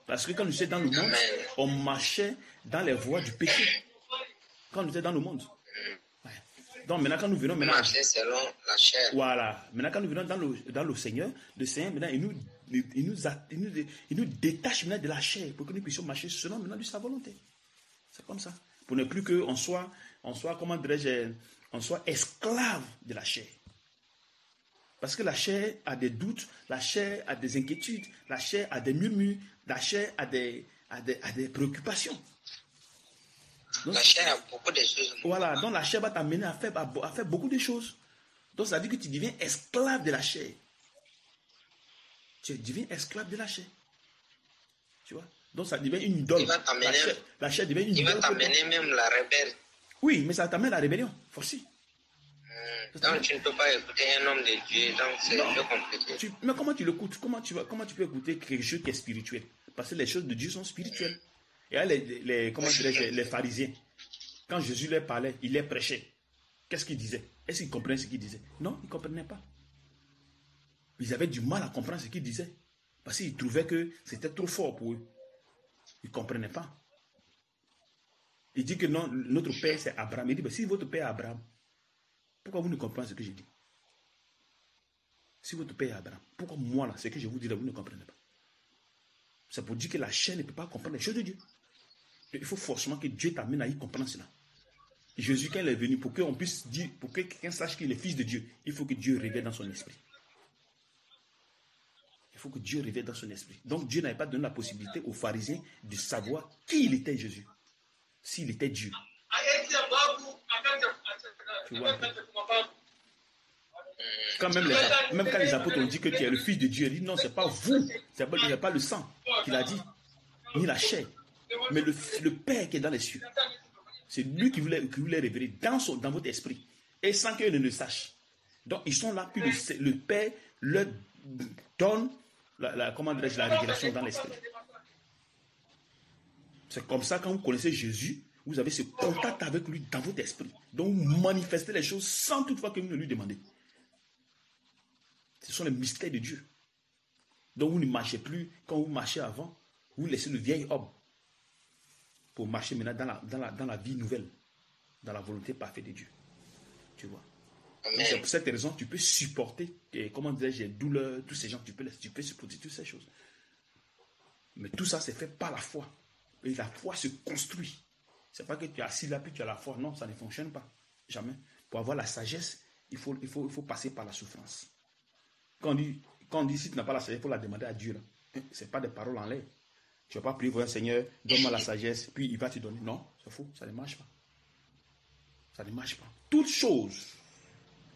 Parce que quand nous étions dans le monde, on marchait dans les voies du péché. Quand nous étions dans le monde. Ouais. Donc maintenant, quand nous venons maintenant... Marcher selon la chair. Voilà. Maintenant, quand nous venons dans le Seigneur, maintenant, il nous détache maintenant de la chair pour que nous puissions marcher selon maintenant de sa volonté. C'est comme ça. Pour ne plus qu'on soit, comment dirais-je, on soit esclave de la chair. Parce que la chair a des doutes, la chair a des inquiétudes, la chair a des murmures, la chair a des préoccupations. Donc, la chair a beaucoup de choses. Voilà, donc la chair va t'amener à faire beaucoup de choses. Donc ça veut dire que tu deviens esclave de la chair. Tu deviens esclave de la chair. Tu vois? Donc ça devient une idole. La chair devient une idole. Il va t'amener même la rébelle. Oui, mais ça t'amène à la rébellion, forcément. Donc tu ne peux pas écouter un homme de Dieu, donc c'est un peu compliqué. Mais comment tu l'écoutes? Comment tu peux écouter quelque chose qui est spirituel? Parce que les choses de Dieu sont spirituelles. Et là, les pharisiens, quand Jésus leur parlait, il les prêchait. Qu'est-ce qu'ils disaient? Est-ce qu'ils comprenaient ce qu'ils disaient? Non, ils ne comprenaient pas. Ils avaient du mal à comprendre ce qu'ils disaient. Parce qu'ils trouvaient que c'était trop fort pour eux. Ils ne comprenaient pas. Il dit que non, notre père c'est Abraham. Il dit, mais si votre père est Abraham, pourquoi vous ne comprenez ce que je dis? Si votre père est Abraham, pourquoi moi, là, ce que je vous dis là, vous ne comprenez pas? C'est pour dire que la chair ne peut pas comprendre les choses de Dieu. Il faut forcément que Dieu t'amène à y comprendre cela. Et Jésus, quand il est venu, pour qu'on puisse dire, pour que quelqu'un sache qu'il est fils de Dieu, il faut que Dieu révèle dans son esprit. Il faut que Dieu révèle dans son esprit. Donc Dieu n'avait pas donné la possibilité aux pharisiens de savoir qui il était Jésus. S'il était Dieu. Tu vois un peu. Quand même quand les apôtres ont dit que tu es le fils de Dieu, il dit non, c'est pas vous, c'est pas le sang qu'il a dit, ni la chair, mais le Père qui est dans les cieux. C'est lui qui voulait révéler dans votre esprit, et sans qu'eux ne le sachent. Donc ils sont là, puis le Père leur donne la révélation dans l'esprit. C'est comme ça, quand vous connaissez Jésus, vous avez ce contact avec lui dans votre esprit. Donc vous manifestez les choses sans toutefois que vous ne lui demandez. Ce sont les mystères de Dieu. Donc vous ne marchez plus, quand vous marchez avant, vous laissez le vieil homme pour marcher maintenant dans la vie nouvelle, dans la volonté parfaite de Dieu. Tu vois. C'est pour cette raison tu peux supporter, comment dirais-je, les douleurs, tous ces gens, tu peux supporter toutes ces choses. Mais tout ça c'est fait par la foi. Et la foi se construit. C'est pas que tu es assis là puis tu as la foi. Non, ça ne fonctionne pas. Jamais. Pour avoir la sagesse, il faut passer par la souffrance. Quand on dit si tu n'as pas la sagesse, il faut la demander à Dieu. Ce n'est pas des paroles en l'air. Tu ne vas pas prier pour un Seigneur, donne-moi la sagesse, puis il va te donner. Non, c'est faux, ça ne marche pas. Ça ne marche pas. Toute chose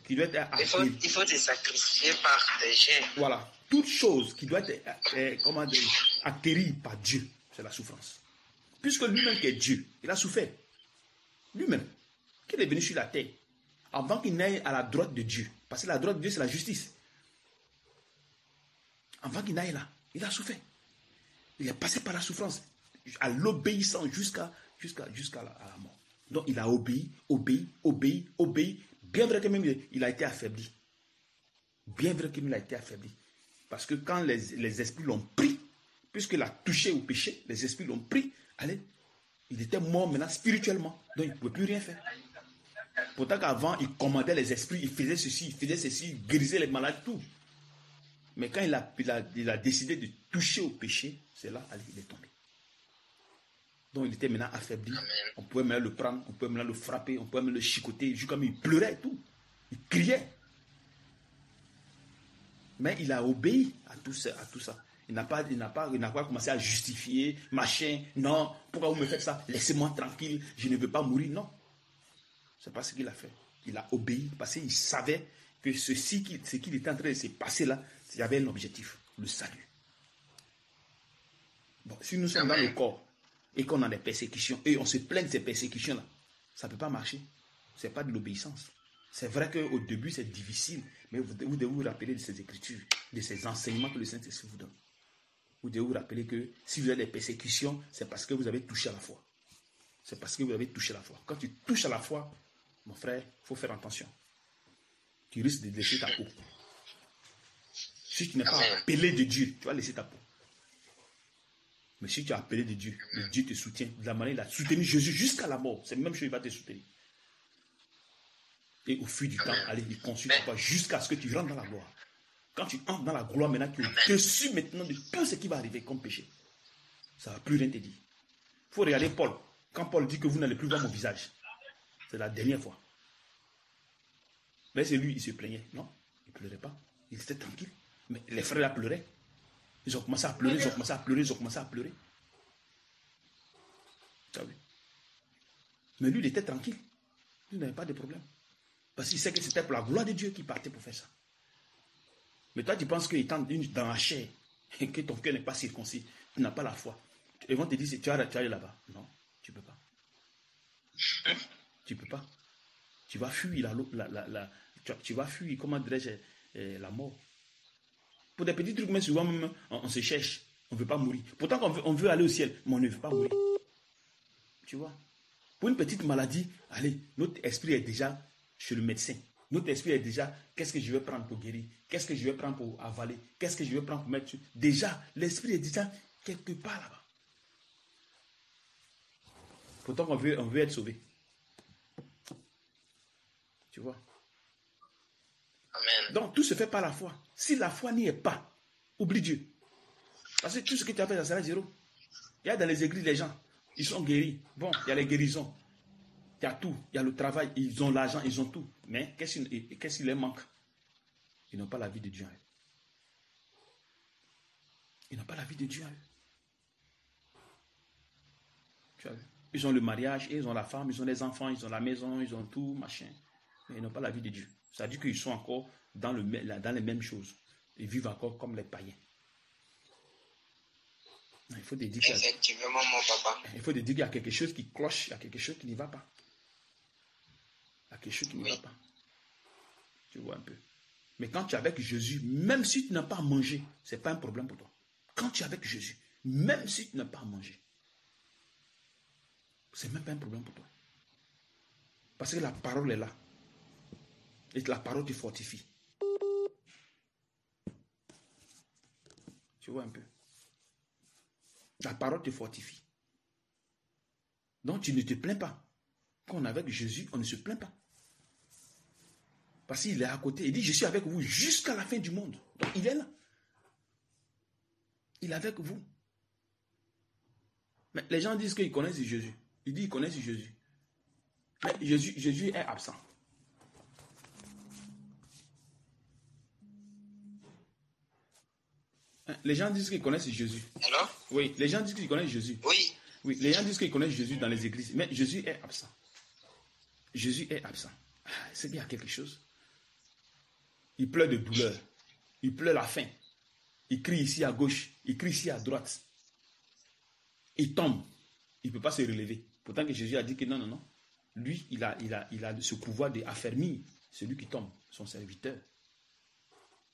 qui doit être il faut te sacrifier par des gens. Voilà. Toute chose qui doit être acquérie par Dieu, c'est la souffrance. Puisque lui-même qui est Dieu, il a souffert. Lui-même, qu'il est venu sur la terre, avant qu'il n'aille à la droite de Dieu. Parce que la droite de Dieu, c'est la justice. Avant qu'il n'aille là, il a souffert. Il est passé par la souffrance, à l'obéissance jusqu'à la mort. Donc il a obéi. Bien vrai que même il a été affaibli. Bien vrai qu'il a été affaibli. Parce que quand les esprits l'ont pris, puisqu'il a touché au péché, les esprits l'ont pris, allez, il était mort maintenant spirituellement. Donc il ne pouvait plus rien faire. Pourtant qu'avant, il commandait les esprits, il faisait ceci, il guérissait les malades, tout. Mais quand il a décidé de toucher au péché, c'est là, allez, il est tombé. Donc il était maintenant affaibli. On pouvait maintenant le prendre, on pouvait maintenant le frapper, on pouvait maintenant le chicoter. Jusqu'à il pleurait et tout. Il criait. Mais il a obéi à tout ça. Il n'a pas commencé à justifier, machin. Non, pourquoi vous me faites ça? Laissez-moi tranquille, je ne veux pas mourir. Non. C'est pas ce qu'il a fait. Il a obéi parce qu'il savait que ce qu'il était en train de se passer là, il y avait un objectif, le salut. Bon, si nous sommes dans le corps et qu'on a des persécutions et on se plaint de ces persécutions-là, ça ne peut pas marcher. Ce n'est pas de l'obéissance. C'est vrai qu'au début, c'est difficile, mais vous devez vous rappeler de ces écritures, de ces enseignements que le Saint-Esprit vous donne. Vous devez vous rappeler que si vous avez des persécutions, c'est parce que vous avez touché à la foi. C'est parce que vous avez touché à la foi. Quand tu touches à la foi, mon frère, il faut faire attention. Tu risques de laisser ta peau. Si tu n'es pas appelé de Dieu, tu vas laisser ta peau. Mais si tu es appelé de Dieu, le Dieu te soutient. De la manière il a soutenu Jésus jusqu'à la mort. C'est la même chose, il va te soutenir. Et au fil du temps, allez, il consulte toi jusqu'à ce que tu rentres dans la gloire. Quand tu entres dans la gloire, maintenant, tu es dessus maintenant de tout ce qui va arriver comme péché. Ça ne va plus rien te dire. Il faut regarder Paul. Quand Paul dit que vous n'allez plus voir mon visage, c'est la dernière fois. Mais c'est lui, il se plaignait. Non, il ne pleurait pas. Il était tranquille. Mais les frères là pleuraient. Ils ont commencé à pleurer, ils ont commencé à pleurer. Tu as vu? Mais lui, il était tranquille. Il n'avait pas de problème. Parce qu'il sait que c'était pour la gloire de Dieu qu'il partait pour faire ça. Mais toi, tu penses qu'étant dans la chair, et que ton cœur n'est pas circoncis, tu n'as pas la foi. Ils vont te dire, tu vas aller là-bas. Non, tu ne peux pas. Tu ne peux pas. Tu vas fuir tu vas fuir, comment dirais-je, la mort. Pour des petits trucs, mais souvent même, on se cherche. On ne veut pas mourir. Pourtant, on veut aller au ciel, mais on ne veut pas mourir. Tu vois? Pour une petite maladie, allez, notre esprit est déjà chez le médecin. Notre esprit est déjà, qu'est-ce que je vais prendre pour guérir? Qu'est-ce que je vais prendre pour avaler? Qu'est-ce que je vais prendre pour mettre sur? Déjà, l'esprit est déjà quelque part là-bas. Pourtant, on veut être sauvé. Tu vois? Amen. Donc, tout se fait par la foi. Si la foi n'y est pas, oublie Dieu. Parce que tout ce que tu as fait, ça sera zéro. Il y a dans les églises, les gens, ils sont guéris. Bon, il y a les guérisons. Il y a tout. Il y a le travail. Ils ont l'argent, ils ont tout. Mais qu'est-ce qui leur manque? Ils n'ont pas la vie de Dieu. Ils n'ont pas la vie de Dieu. Tu as vu? Ils ont le mariage, ils ont la femme, ils ont les enfants, ils ont la maison, ils ont tout, machin. Ils n'ont pas la vie de Dieu. Ça dit qu'ils sont encore dans les mêmes choses. Ils vivent encore comme les païens. Il faut te dire effectivement, mon papa. Il faut te dire qu'il y a quelque chose qui cloche, il y a quelque chose qui n'y va pas. Il y a quelque chose qui n'y va pas. Tu vois un peu. Mais quand tu es avec Jésus, même si tu n'as pas à manger, ce n'est pas un problème pour toi. Quand tu es avec Jésus, même si tu n'as pas à manger, ce n'est même pas un problème pour toi. Parce que la parole est là. Et la parole te fortifie. Tu vois un peu. La parole te fortifie. Donc tu ne te plains pas. Quand on est avec Jésus, on ne se plaint pas. Parce qu'il est à côté. Il dit, je suis avec vous jusqu'à la fin du monde. Donc il est là. Il est avec vous. Mais les gens disent qu'ils connaissent Jésus. Ils disent qu'ils connaissent Jésus. Mais Jésus est absent. Les gens disent qu'ils connaissent Jésus. Alors? Oui, les gens disent qu'ils connaissent Jésus. Oui. Oui, les gens disent qu'ils connaissent Jésus dans les églises. Mais Jésus est absent. Jésus est absent. C'est qu'il y a quelque chose. Il pleure de douleur. Il pleure la faim. Il crie ici à gauche. Il crie ici à droite. Il tombe. Il ne peut pas se relever. Pourtant que Jésus a dit que non, non, non. Lui, il a ce pouvoir d'affermir celui qui tombe, son serviteur.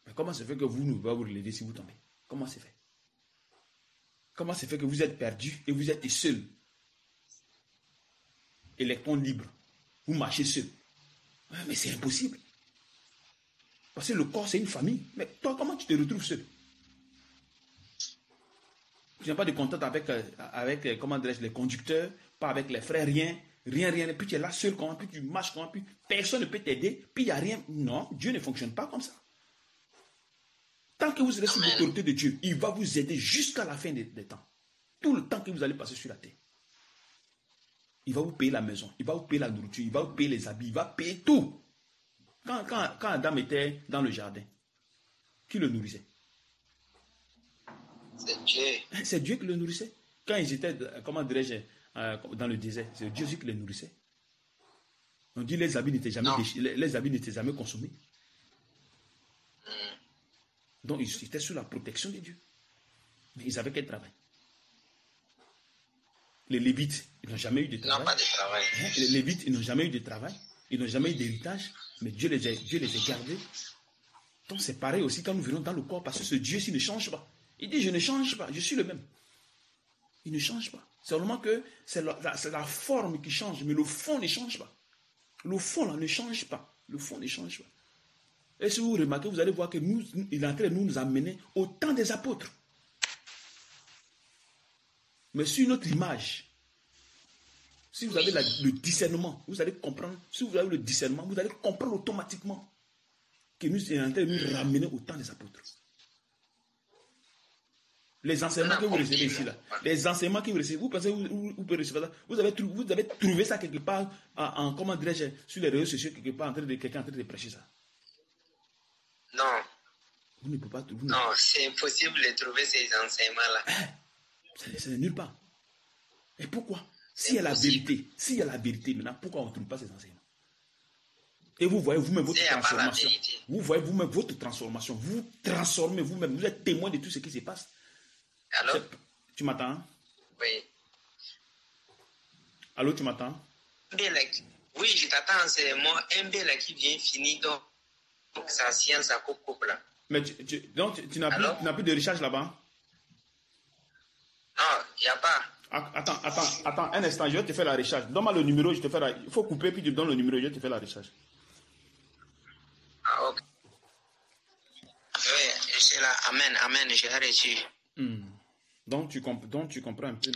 Mais comment se fait que vous ne pouvez pas vous relever si vous tombez? Comment c'est fait? Comment se fait que vous êtes perdu et vous êtes seul? Électron libre. Vous marchez seul. Mais c'est impossible. Parce que le corps, c'est une famille. Mais toi, comment tu te retrouves seul? Tu n'as pas de contact avec comment dirais-je, les conducteurs, pas avec les frères, rien. Et puis tu es là seul, puis tu marches, puis personne ne peut t'aider, puis il n'y a rien. Non, Dieu ne fonctionne pas comme ça. Tant que vous serez sous l'autorité de Dieu, il va vous aider jusqu'à la fin des temps. Tout le temps que vous allez passer sur la terre. Il va vous payer la maison, il va vous payer la nourriture, il va vous payer les habits, il va payer tout. Quand Adam était dans le jardin, qui le nourrissait? C'est Dieu. C'est Dieu qui le nourrissait. Quand ils étaient, comment dirais-je, dans le désert, c'est Dieu qui les nourrissait. On dit les habits n'étaient jamais consommés. Donc ils étaient sous la protection de Dieu. Mais ils avaient quel travail? Les Lévites, ils n'ont jamais eu de travail. Non, pas de travail. Les Lévites, ils n'ont jamais eu de travail. Ils n'ont jamais eu d'héritage. Mais Dieu les a gardés. Donc c'est pareil aussi quand nous venons dans le corps, parce que ce Dieu-ci ne change pas. Il dit, je ne change pas, je suis le même. Il ne change pas. Seulement que c'est la forme qui change, mais le fond ne change pas. Le fond là ne change pas. Le fond ne change pas. Et si vous remarquez, vous allez voir que il est en train de nous amener au temps des apôtres. Mais sur une autre image. Si vous avez le discernement, vous allez comprendre. Si vous avez le discernement, vous allez comprendre automatiquement que nous est en train de nous ramener au temps des apôtres. Les enseignements que vous recevez ici, là, les enseignements que vous recevez, vous pensez vous pouvez recevoir ça? Vous avez trouvé ça quelque part, comment dirais-je, sur les réseaux sociaux, quelque part, quelqu'un en train de prêcher ça? Non. Vous ne pouvez pas trouver. Non, c'est impossible de trouver ces enseignements-là. C'est nulle part. Et pourquoi? S'il y a la vérité, maintenant, pourquoi on ne trouve pas ces enseignements? Et vous voyez vous-même votre transformation. Vous voyez vous-même votre transformation. Vous transformez vous-même. Vous êtes témoin de tout ce qui se passe. Allô? Tu m'entends? Oui. Allô, tu m'entends? Oui, je t'attends. C'est moi, MB qui vient finir. Donc sa science, ça coupe là. Mais donc, tu n'as plus de recharge là-bas? Non, il n'y a pas. Attends, un instant, je vais te faire la recharge. Donne-moi le numéro, je te fais il faut couper, puis tu me donnes le numéro, je vais te faire la recharge. Ah, ok. Oui, je suis là. Amen, j'ai reçu. Donc, tu comprends un peu.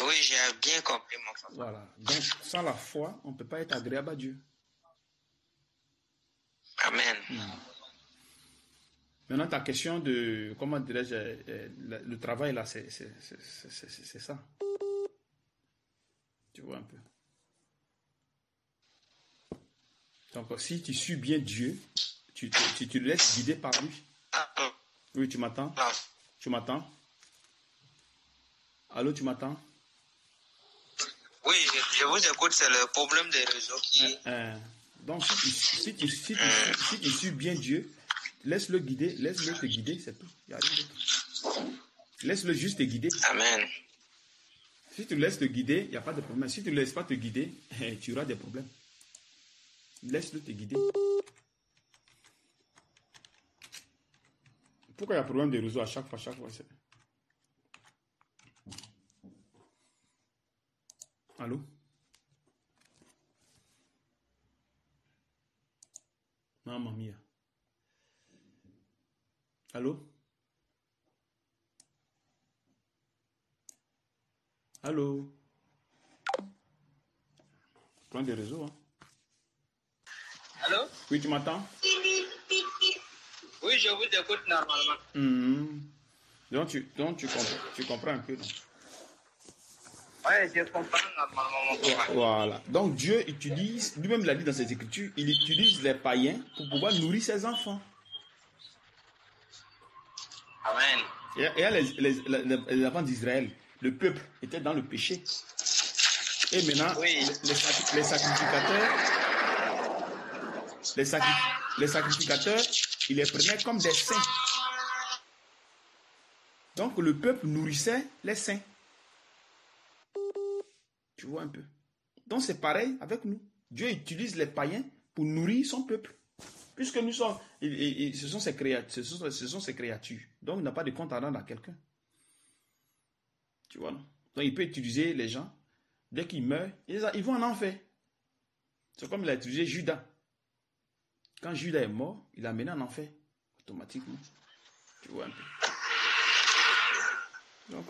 Oui, j'ai bien compris, mon frère. Voilà. Donc, sans la foi, on ne peut pas être agréable à Dieu. Amen. Maintenant, ta question de, comment dirais-je, le travail là, c'est ça. Tu vois un peu. Donc, si tu suis bien Dieu, tu te laisses guider par lui. Oui, tu m'entends? Tu m'entends? Allô, tu m'entends? Oui, je vous écoute, c'est le problème des réseaux qui... Donc, si tu suis bien Dieu, laisse-le guider, laisse-le te guider, c'est tout. Il n'y a rien d'autre. Laisse-le juste te guider. Amen. Si tu laisses te guider, il n'y a pas de problème. Si tu ne laisses pas te guider, tu auras des problèmes. Laisse-le te guider. Pourquoi il y a problème de réseau à chaque fois, Allô? Mamma mia. Allô? Allô? Problème de réseau, hein? Allô? Oui, tu m'entends? Oui, je vous écoute normalement. Donc, tu comprends un peu, non? Oui, je comprends normalement mon papa. Voilà. Donc, Dieu utilise, lui-même l'a dit dans ses Écritures, il utilise les païens pour pouvoir nourrir ses enfants. Amen. Et les enfants d'Israël, le peuple était dans le péché. Et maintenant, oui. les sacrificateurs, ils les prenaient comme des saints. Donc, le peuple nourrissait les saints. Tu vois un peu. Donc, c'est pareil avec nous. Dieu utilise les païens pour nourrir son peuple. Puisque nous sommes, ce sont ses créatures. Donc, il n'a pas de compte à rendre à quelqu'un. Tu vois, non? Donc, il peut utiliser les gens. Dès qu'ils meurent, ils vont en enfer. C'est comme il a utilisé Judas. Quand Judas est mort, il l'a mené en enfer. Automatiquement. Tu vois un peu.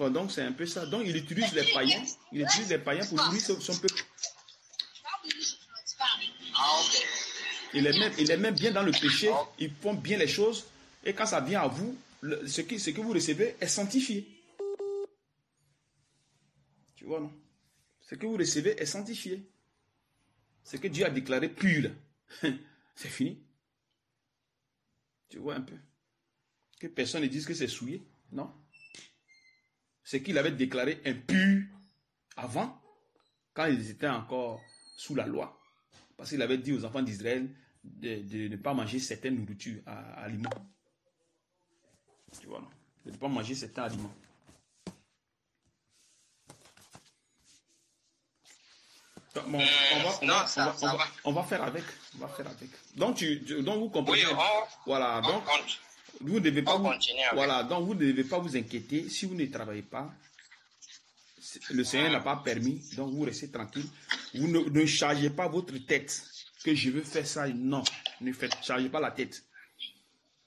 Donc c'est un peu ça. Donc, il utilise les païens. Il utilise les païens pour nourrir son peuple. Ah, ok. Il est même bien dans le péché. Ils font bien les choses. Et quand ça vient à vous, ce que vous recevez est sanctifié. Tu vois, non? Ce que vous recevez est sanctifié. Ce que Dieu a déclaré pur, c'est fini. Tu vois un peu. Que personne ne dise que c'est souillé. Non. Ce qu'il avait déclaré impur avant, quand ils étaient encore sous la loi. Parce qu'il avait dit aux enfants d'Israël de ne pas manger certaines nourritures, aliments. Tu vois, non? De ne pas manger certains aliments. Bon, on va faire avec. Donc, vous comprenez. Oui, voilà. Donc, vous ne devez pas donc vous ne devez pas vous inquiéter si vous ne travaillez pas. Le Seigneur n'a pas permis, donc vous restez tranquille. Vous ne chargez pas votre tête que je veux faire ça. Non, ne chargez pas la tête.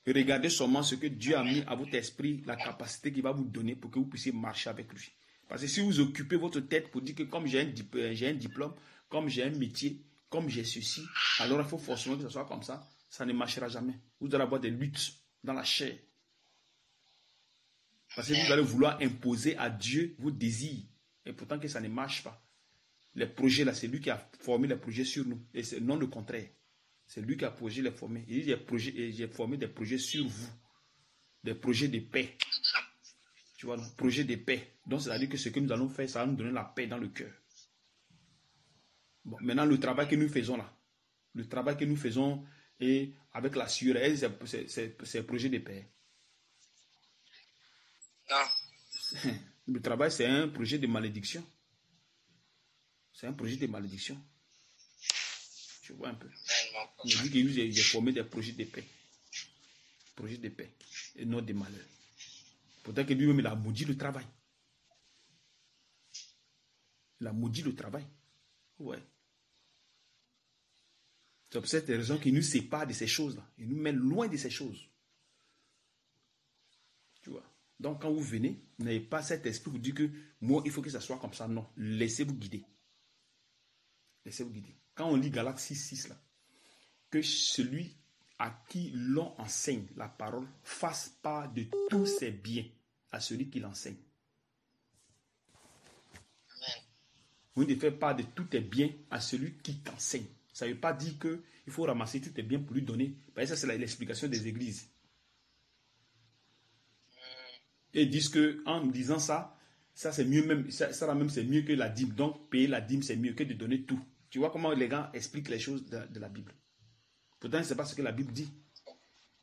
Regardez seulement ce que Dieu a mis à votre esprit, la capacité qu'il va vous donner pour que vous puissiez marcher avec lui. Parce que si vous occupez votre tête pour dire que comme j'ai un diplôme, comme j'ai un métier, comme j'ai ceci, alors il faut forcément que ce soit comme ça, ça ne marchera jamais. Vous allez avoir des luttes dans la chair. Parce que vous allez vouloir imposer à Dieu vos désirs. Et pourtant que ça ne marche pas. Les projets là, c'est lui qui a formé les projets sur nous. Et c'est non le contraire. C'est lui qui a les formé. Il dit, j'ai formé des projets sur vous. Des projets de paix. Tu vois, projet de paix. Donc, c'est-à-dire que ce que nous allons faire, ça va nous donner la paix dans le cœur. Bon, maintenant, le travail que nous faisons là, et avec la sueur, c'est un projet de paix. Non. Le travail, c'est un projet de malédiction. C'est un projet de malédiction. Tu vois un peu. Il dit que j'ai formé des projets de paix. Projets de paix et non de malheur. Peut-être que lui-même, il a maudit le travail. Il a maudit le travail. Ouais. C'est pour cette raison qu'il nous sépare de ces choses-là. Il nous met loin de ces choses. Tu vois. Donc, quand vous venez, n'ayez pas cet esprit pour dire que moi, il faut que ça soit comme ça. Non. Laissez-vous guider. Laissez-vous guider. Quand on lit Galates 6:6, là, que celui à qui l'on enseigne la parole fasse part de tous ses biens à celui qui l'enseigne. Vous devez faire part de tous tes biens à celui qui t'enseigne. Ça ne veut pas dire qu'il faut ramasser tous tes biens pour lui donner. Parce que ça, c'est l'explication des églises. Et ils disent qu'en disant ça, Ça, c'est mieux même. Ça même, c'est mieux que la dîme. Donc, payer la dîme, c'est mieux que de donner tout. Tu vois comment les gens expliquent les choses de la Bible. Pourtant, ce n'est pas ce que la Bible dit.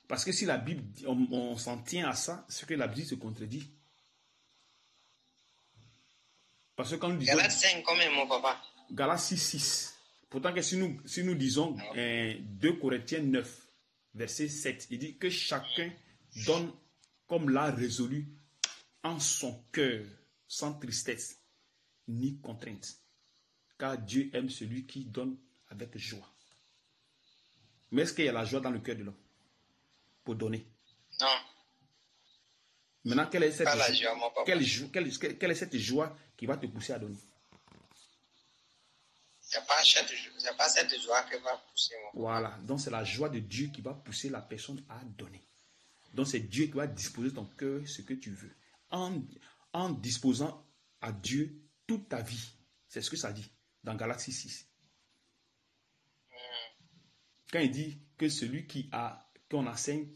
Parce que si la Bible, on s'en tient à ça, ce que la Bible se contredit. Parce que quand nous disons... Galates 5 combien, mon papa? Galates 6, 6. Pourtant que si nous disons 2 Corinthiens 9, verset 7, il dit que chacun donne comme l'a résolu en son cœur, sans tristesse, ni contrainte. Car Dieu aime celui qui donne avec joie. Mais est-ce qu'il y a la joie dans le cœur de l'homme pour donner? Non. Maintenant, quelle est cette Pas la joie, mon papa. quelle est cette joie qui va te pousser à donner? C'est pas cette joie qui va pousser, mon papa. Voilà. Donc, c'est la joie de Dieu qui va pousser la personne à donner. Donc, c'est Dieu qui va disposer ton cœur ce que tu veux. En disposant à Dieu toute ta vie. C'est ce que ça dit dans Galates 6, 6. Quand il dit que celui qu'on enseigne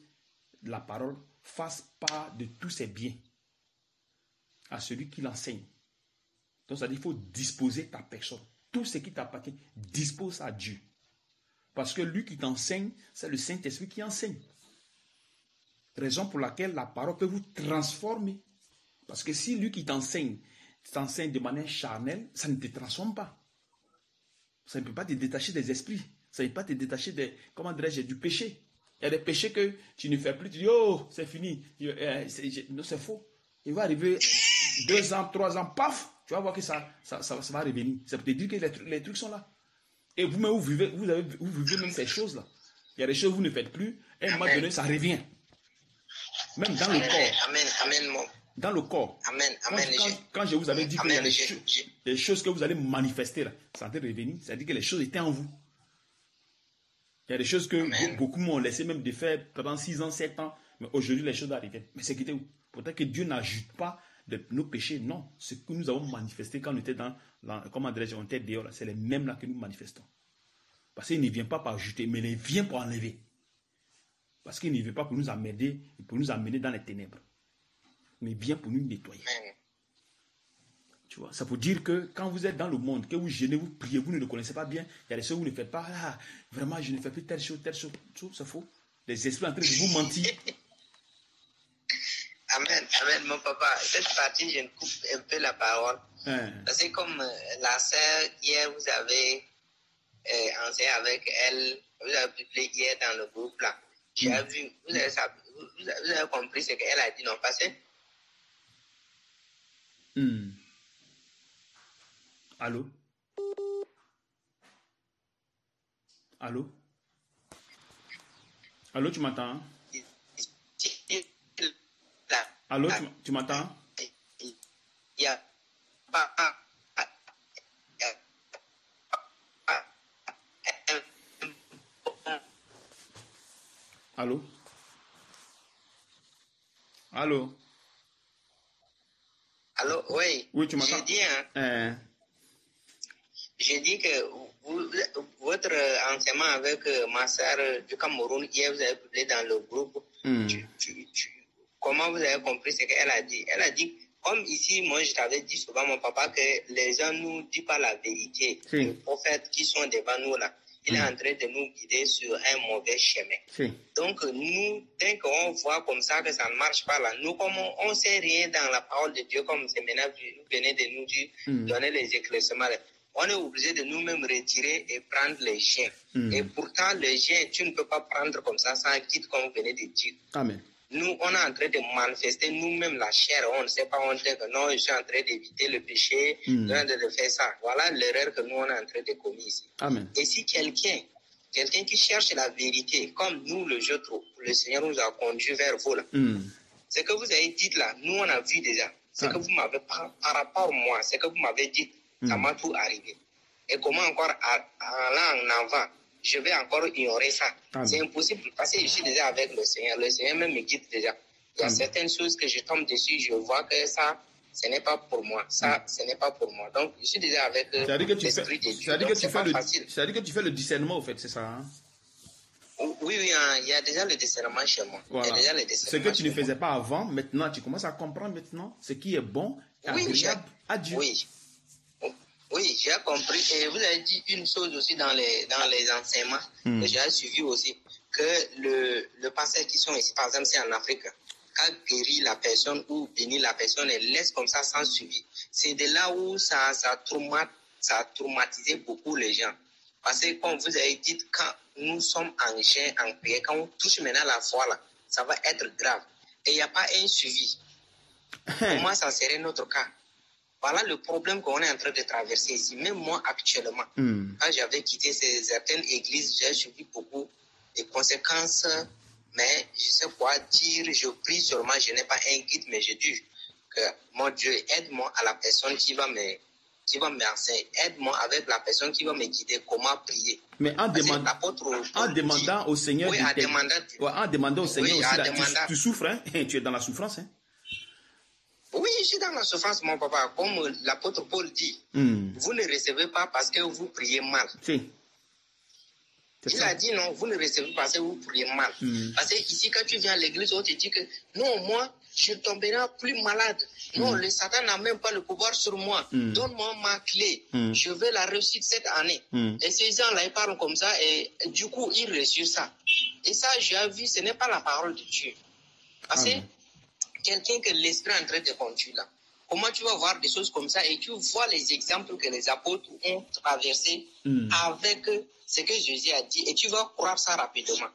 la parole fasse part de tous ses biens à celui qui l'enseigne. Donc, ça dit qu'il faut disposer ta personne. Tout ce qui t'appartient, dispose à Dieu. Parce que lui qui t'enseigne, c'est le Saint-Esprit qui enseigne. Raison pour laquelle la parole peut vous transformer. Parce que si lui qui t'enseigne de manière charnelle, ça ne te transforme pas. Ça ne peut pas te détacher des esprits. Ça ne peut pas te détacher du péché. Il y a des péchés que tu ne fais plus. Tu dis, oh, c'est fini. Non, c'est faux. Il va arriver 2 ans, 3 ans, paf, tu vas voir que ça va revenir. Ça peut te dire que les trucs sont là. Et vous-même, vous vivez même ces choses-là. Il y a des choses que vous ne faites plus. Et à un moment donné, ça revient. Même dans le corps. Amen, amen, mon. Dans le corps. Amen, amen. Quand je vous avais dit qu'il y a des choses que vous allez manifester, là, ça va revenir. Ça dit que les choses étaient en vous. Il y a des choses que beaucoup m'ont laissé même de faire pendant 6 ans, 7 ans. Mais aujourd'hui, les choses arrivent. Mais c'est qui où? Peut-être que Dieu n'ajoute pas de nos péchés. Non. Ce que nous avons manifesté quand on était on était dehors, c'est les mêmes là que nous manifestons. Parce qu'il ne vient pas pour ajouter, mais il vient pour enlever. Parce qu'il ne vient pas pour nous amener dans les ténèbres. Mais bien pour nous nettoyer. Tu vois, ça veut dire que quand vous êtes dans le monde, que vous jeûnez, vous priez, vous ne le connaissez pas bien, il y a des choses que vous ne faites pas. Ah, vraiment, je ne fais plus telle chose, c'est faux. Les esprits en train de vous mentir. Amen, amen, mon papa. Cette partie, je coupe un peu la parole. Parce que comme la sœur, hier, vous avez enseigné avec elle, vous avez publié hier dans le groupe là. J'ai vu, vous avez compris ce qu'elle a dit, non, parce que Allô? Allô? Allô, tu m'entends? Allô, tu m'entends? Il y a pas Allô? Allô? Allô, oui. Oui, tu m'entends? J'ai dit que votre enseignement avec ma soeur du Cameroun, hier, vous avez publié dans le groupe. Comment vous avez compris ce qu'elle a dit? Elle a dit, comme ici, moi, je t'avais dit souvent, mon papa, que les gens ne nous disent pas la vérité. Les prophètes qui sont devant nous, là, il est en train de nous guider sur un mauvais chemin. Donc, nous, dès qu'on voit comme ça que ça ne marche pas là, nous, comme on ne sait rien dans la parole de Dieu, comme c'est maintenant, vous venez de nous dire, donner les éclaircissements, on est obligé de nous-mêmes retirer et prendre les chiens. Et pourtant, les chiens, tu ne peux pas prendre comme ça sans guide, comme vous venez de dire. Amen. Nous, on est en train de manifester nous-mêmes la chair. On ne sait pas, on dit que non, je suis en train d'éviter le péché, en train de faire ça. Voilà l'erreur que nous, on est en train de commettre ici. Amen. Et si quelqu'un qui cherche la vérité, comme nous, le Seigneur nous a conduit vers vous, là, ce que vous avez dit là, nous, on a vu déjà. Ce que vous m'avez, par rapport à moi, ce que vous m'avez dit, ça m'a tout arrivé. Et comment encore, allant en avant, je vais encore ignorer ça. C'est impossible parce que je suis déjà avec le Seigneur. Le Seigneur même me guide déjà. Il y a certaines choses que je tombe dessus, je vois que ça, ce n'est pas pour moi. Ça, ce n'est pas pour moi. Donc, je suis déjà avec l'Esprit de Dieu. C'est-à-dire que tu fais le discernement, au fait, c'est ça, hein? Oui, il y a déjà le discernement chez moi. Voilà. Il y a déjà le discernement ce que tu ne faisais pas avant, maintenant, tu commences à comprendre maintenant ce qui est bon agréable à Dieu. Oui. Oui, j'ai compris. Et vous avez dit une chose aussi dans les enseignements que j'ai suivi aussi, que le pasteur qui sont ici, par exemple, c'est en Afrique, quand guérit la personne ou bénit la personne et laisse comme ça sans suivi, c'est de là où ça a traumatisé beaucoup les gens. Parce que comme vous avez dit, quand nous sommes en chair, en prière, quand on touche maintenant la foi, là, ça va être grave. Et il n'y a pas un suivi. Pour moi, ça serait notre cas. Voilà le problème qu'on est en train de traverser ici. Même moi, actuellement, quand j'avais quitté certaines églises, j'ai suivi beaucoup de conséquences. Mais je sais quoi dire, je prie seulement, je n'ai pas un guide, mais je dis que mon Dieu, aide-moi à la personne qui va m'enseigner. Aide-moi avec la personne qui va me guider comment prier. Mais en demandant au Seigneur, oui, en demandant au Seigneur oui, aussi, tu souffres, hein? Tu es dans la souffrance. Hein? Oui, je suis dans la souffrance, mon papa. Comme l'apôtre Paul dit, vous ne recevez pas parce que vous priez mal. Si. Il a dit non, vous ne recevez pas parce que vous priez mal. Parce que ici, quand tu viens à l'église, on te dit que non, moi, je tomberai plus malade. Non, le Satan n'a même pas le pouvoir sur moi. Donne-moi ma clé. Je veux la réussite cette année. Et ces gens-là, ils parlent comme ça et du coup, ils reçoivent ça. Et ça, j'ai vu, ce n'est pas la parole de Dieu. Parce que quelqu'un que l'esprit est en train de conduire là, comment tu vas voir des choses comme ça et tu vois les exemples que les apôtres ont traversés avec ce que Jésus a dit et tu vas croire ça rapidement.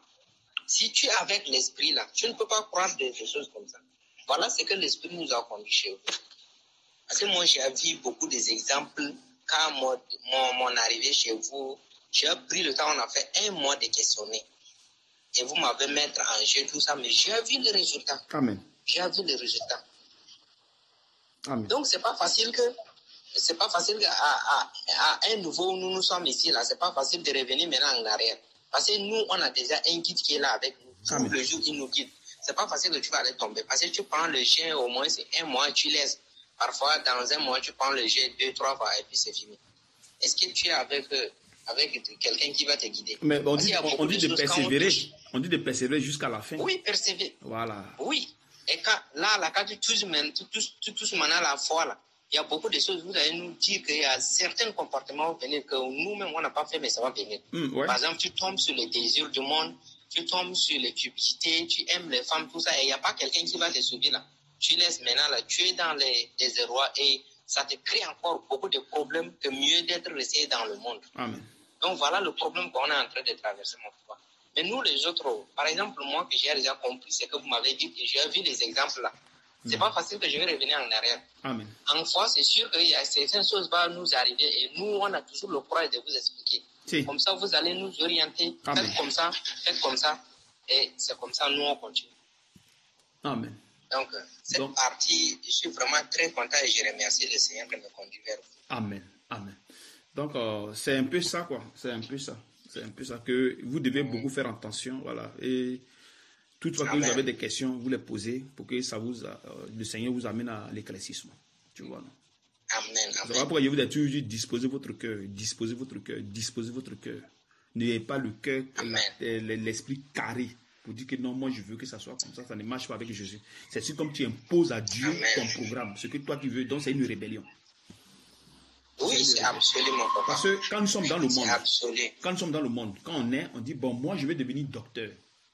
Si tu es avec l'esprit là, tu ne peux pas croire des choses comme ça. Voilà ce que l'esprit nous a conduit chez vous. Parce que moi j'ai vu beaucoup des exemples quand mon arrivée chez vous, j'ai pris le temps, on a fait 1 mois de questionner. Et vous m'avez mis en jeu tout ça, mais j'ai vu le résultat. Amen. J'ai vu les résultats. Amen. Donc c'est pas facile à un nouveau où nous sommes ici là, c'est pas facile de revenir maintenant en arrière. Parce que nous, on a déjà un guide qui est là avec nous. Tout le jour, il nous guide. C'est pas facile que tu vas aller tomber. Parce que tu prends le chien, au moins c'est 1 mois, tu laisses. Parfois, dans 1 mois, tu prends le jet 2, 3 fois et puis c'est fini. Est-ce que tu es avec quelqu'un qui va te guider? Mais on dit de persévérer. On dit de persévérer jusqu'à la fin. Oui, persévérer. Voilà. Oui. Et quand tu touches maintenant la foi, là, il y a beaucoup de choses. Vous allez nous dire qu'il y a certains comportements vont venir que nous-mêmes, on n'a pas fait, mais ça va venir. Ouais. Par exemple, tu tombes sur les désirs du monde, tu tombes sur les cupidités, tu aimes les femmes, tout ça, et il n'y a pas quelqu'un qui va te suivre là. Tu laisses maintenant, là, tu es dans les désarrois et ça te crée encore beaucoup de problèmes que mieux d'être resté dans le monde. Amen. Donc voilà le problème qu'on est en train de traverser, mon frère. Mais nous, les autres, par exemple, moi, que j'ai déjà compris, c'est que vous m'avez dit que j'ai vu les exemples là. C'est pas facile que je vais revenir en arrière. Amen. En foi, c'est sûr qu'il y a certaines choses qui vont nous arriver et nous, on a toujours le courage de vous expliquer. Si. Comme ça, vous allez nous orienter. Amen. Faites comme ça. Et c'est comme ça, nous, on continue. Amen. Donc, cette partie, je suis vraiment très content et je remercie le Seigneur de me conduire vers vous. Amen. Amen. Donc, c'est un peu ça, quoi. C'est un peu ça. C'est un peu ça que vous devez beaucoup faire attention, voilà. Et toutefois que vous avez des questions, vous les posez pour que ça le Seigneur vous amène à l'éclaircissement. Tu vois, non? Amen. C'est pourquoi je vous ai toujours dit, disposez votre cœur, disposez votre cœur, disposez votre cœur. N'ayez pas le cœur, l'esprit carré pour dire que non, moi je veux que ça soit comme ça, ça ne marche pas avec Jésus. C'est comme tu imposes à Dieu ton programme, ce que toi tu veux, donc c'est une rébellion. Oui, c'est absolument pas. Parce que quand nous sommes dans le monde, quand on dit, bon, moi je vais devenir docteur.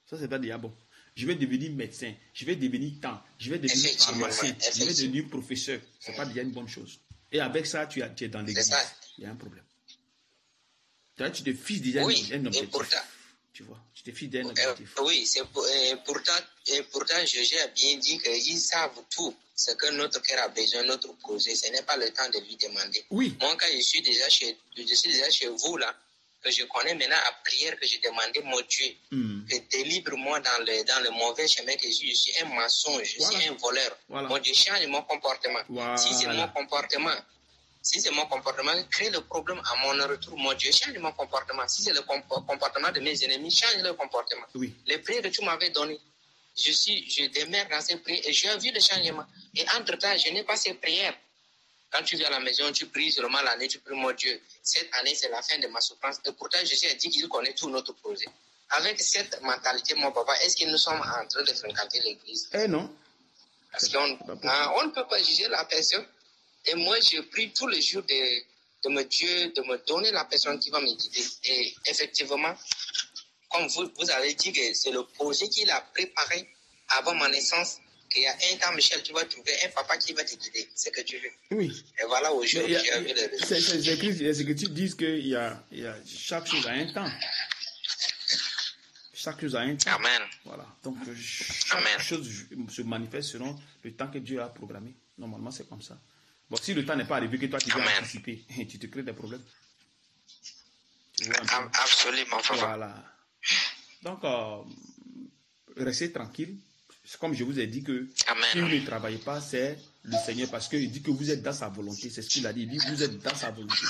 Ça, c'est pas déjà bon. Je vais devenir médecin, je vais devenir je vais devenir pharmacien, je vais devenir professeur. C'est pas déjà une bonne chose. Et avec ça, tu es dans l'église. Il y a un problème. Tu te fiches déjà d'un objectif. Tu vois, tu te fiches d'un objectif. Oui, pourtant, Jésus a bien dit qu'ils savent tout. Ce que notre cœur a besoin, notre projet, ce n'est pas le temps de lui demander. Oui. Moi, quand je suis déjà chez vous, là, que je connais maintenant à prière, que je demandais, mon Dieu, que délivre-moi dans le mauvais chemin que je suis un mensonge, je suis un voleur. Voilà. Mon Dieu, change mon comportement. Voilà. Si c'est mon comportement, crée le problème à mon retour. Mon Dieu, change mon comportement. Si c'est le comportement de mes ennemis, change le comportement. Oui. Les prières que tu m'avais données, je demeure dans ces prières et j'ai vu le changement. Et entre-temps, je n'ai pas ces prières. Quand tu viens à la maison, tu pries seulement l'année, tu pries, mon Dieu, cette année, c'est la fin de ma souffrance. Et pourtant, Jésus a dit qu'il connaît tout notre projet. Avec cette mentalité, mon papa, est-ce que nous sommes en train de fréquenter l'église? Eh non. Parce qu'on ne peut pas juger la personne. Et moi, je prie tous les jours de me donner la personne qui va me guider. Et effectivement, comme vous avez dit que c'est le projet qu'il a préparé avant ma naissance, qu'il y a un temps, Michel, tu vas trouver un papa qui va te guider. C'est que tu veux. Oui. Et voilà, aujourd'hui, j'ai vu les résultats. Les Écritures disent qu'il y a chaque chose à un temps. Chaque chose a un temps. Amen. Voilà. Donc, chaque chose se manifeste selon le temps que Dieu a programmé. Normalement, c'est comme ça. Bon, si le temps n'est pas arrivé, que toi, tu vas anticiper, tu te crées des problèmes. Absolument, papa. Voilà. Donc, restez tranquille. Comme je vous ai dit que si vous ne travaillez pas, c'est le Seigneur, parce qu'il dit que vous êtes dans sa volonté. C'est ce qu'il a dit. Il dit vous êtes dans sa volonté.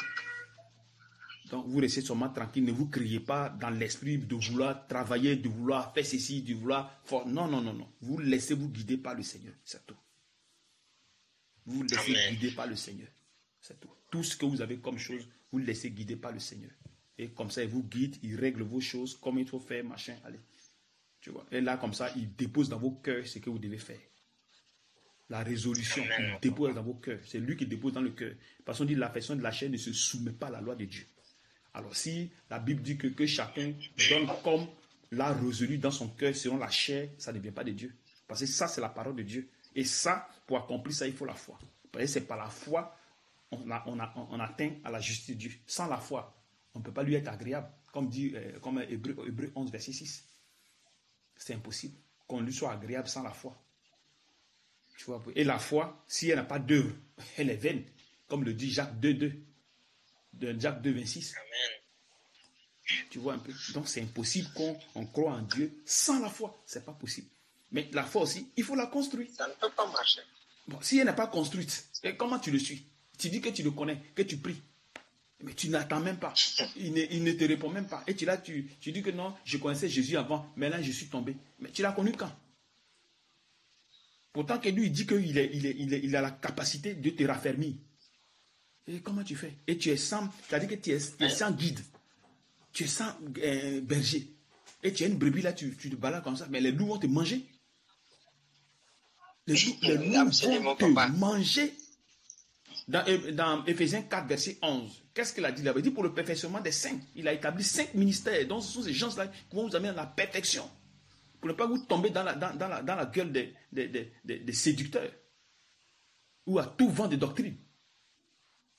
Donc, vous restez seulement tranquille. Ne vous criez pas dans l'esprit de vouloir travailler, de vouloir faire ceci, de vouloir... Non, non, non, non. Vous laissez vous guider par le Seigneur. C'est tout. Vous laissez guider par le Seigneur. C'est tout. Tout ce que vous avez comme chose, vous laissez guider par le Seigneur. Et comme ça, il vous guide, il règle vos choses, comme il faut faire, machin, allez. Tu vois. Et là, comme ça, il dépose dans vos cœurs ce que vous devez faire. La résolution, il dépose dans vos cœurs. C'est lui qui dépose dans le cœur. Parce qu'on dit la personne de la chair ne se soumet pas à la loi de Dieu. Alors si la Bible dit que chacun donne comme l'a résolu dans son cœur selon la chair, ça ne vient pas de Dieu. Parce que ça, c'est la parole de Dieu. Et ça, pour accomplir ça, il faut la foi. Parce que c'est par la foi on atteint à la justice de Dieu. Sans la foi, on ne peut pas lui être agréable. Comme dit comme Hébreux 11, verset 6. C'est impossible qu'on lui soit agréable sans la foi. Tu vois? Et la foi, si elle n'a pas d'œuvre, elle est vaine. Comme le dit Jacques 2.2. De Jacques 2.26. Tu vois un peu. Donc c'est impossible qu'on croit en Dieu sans la foi. C'est pas possible. Mais la foi aussi, il faut la construire. Ça ne peut pas marcher. Bon, si elle n'est pas construite, et comment tu le suis? Tu dis que tu le connais, que tu pries. Mais tu n'attends même pas. Il ne te répond même pas. Et tu dis que non, je connaissais Jésus avant, mais là je suis tombé. Mais tu l'as connu quand? Pourtant que lui il dit qu'il a la capacité de te raffermir. Et comment tu fais? Et tu es sans guide. Tu es sans berger. Et tu as une brebis là, tu te balades comme ça, mais les loups vont te manger. Les loups vont te manger. Dans Éphésiens 4, verset 11, qu'est-ce qu'il a dit là? Il a dit pour le perfectionnement des saints. Il a établi 5 ministères. Donc ce sont ces gens-là qui vont vous amener à la perfection. Pour ne pas vous tomber dans la gueule des séducteurs. Ou à tout vent de doctrine.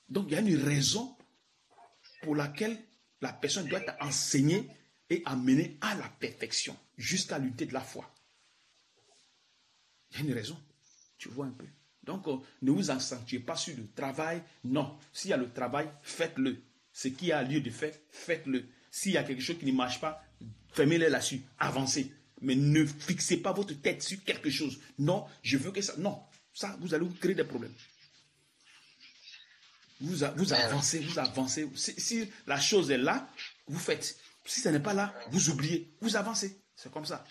Donc, il y a une raison pour laquelle la personne doit être enseignée et amenée à la perfection, jusqu'à l'unité de la foi. Il y a une raison. Tu vois un peu. Donc, ne vous accentuez pas sur le travail. Non. S'il y a le travail, faites-le. Ce qui a lieu de faire, faites-le. S'il y a quelque chose qui ne marche pas, fermez-le là-dessus. Avancez. Mais ne fixez pas votre tête sur quelque chose. Non, je veux que ça... Non. Ça, vous allez vous créer des problèmes. Vous avancez. Si la chose est là, vous faites. Si ça n'est pas là, vous oubliez. Vous avancez. C'est comme ça.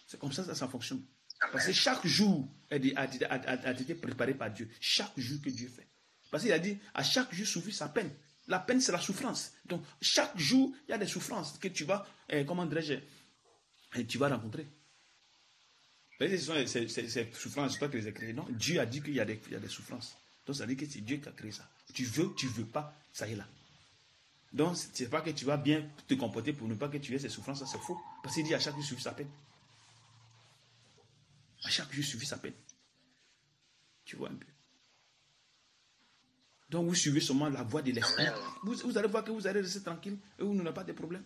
C'est comme ça, ça fonctionne. Parce que chaque jour a été préparé par Dieu. Chaque jour que Dieu fait. Parce qu'il a dit, à chaque jour souffrir sa peine. La peine, c'est la souffrance. Donc, chaque jour, il y a des souffrances que tu vas, tu vas rencontrer. Ces souffrances, c'est toi qui les as créées. Non, Dieu a dit qu'il y a des souffrances. Donc, ça veut dire que c'est Dieu qui a créé ça. Tu veux pas, ça y est là. Donc, c'est pas que tu vas bien te comporter pour ne pas que tu aies ces souffrances, ça c'est faux. Parce qu'il dit à chaque jour suffit sa peine. À chaque jour suffit sa peine. Tu vois un peu. Donc, vous suivez seulement la voie de l'esprit. Vous allez voir que vous allez rester tranquille et vous n'aurez pas de problème.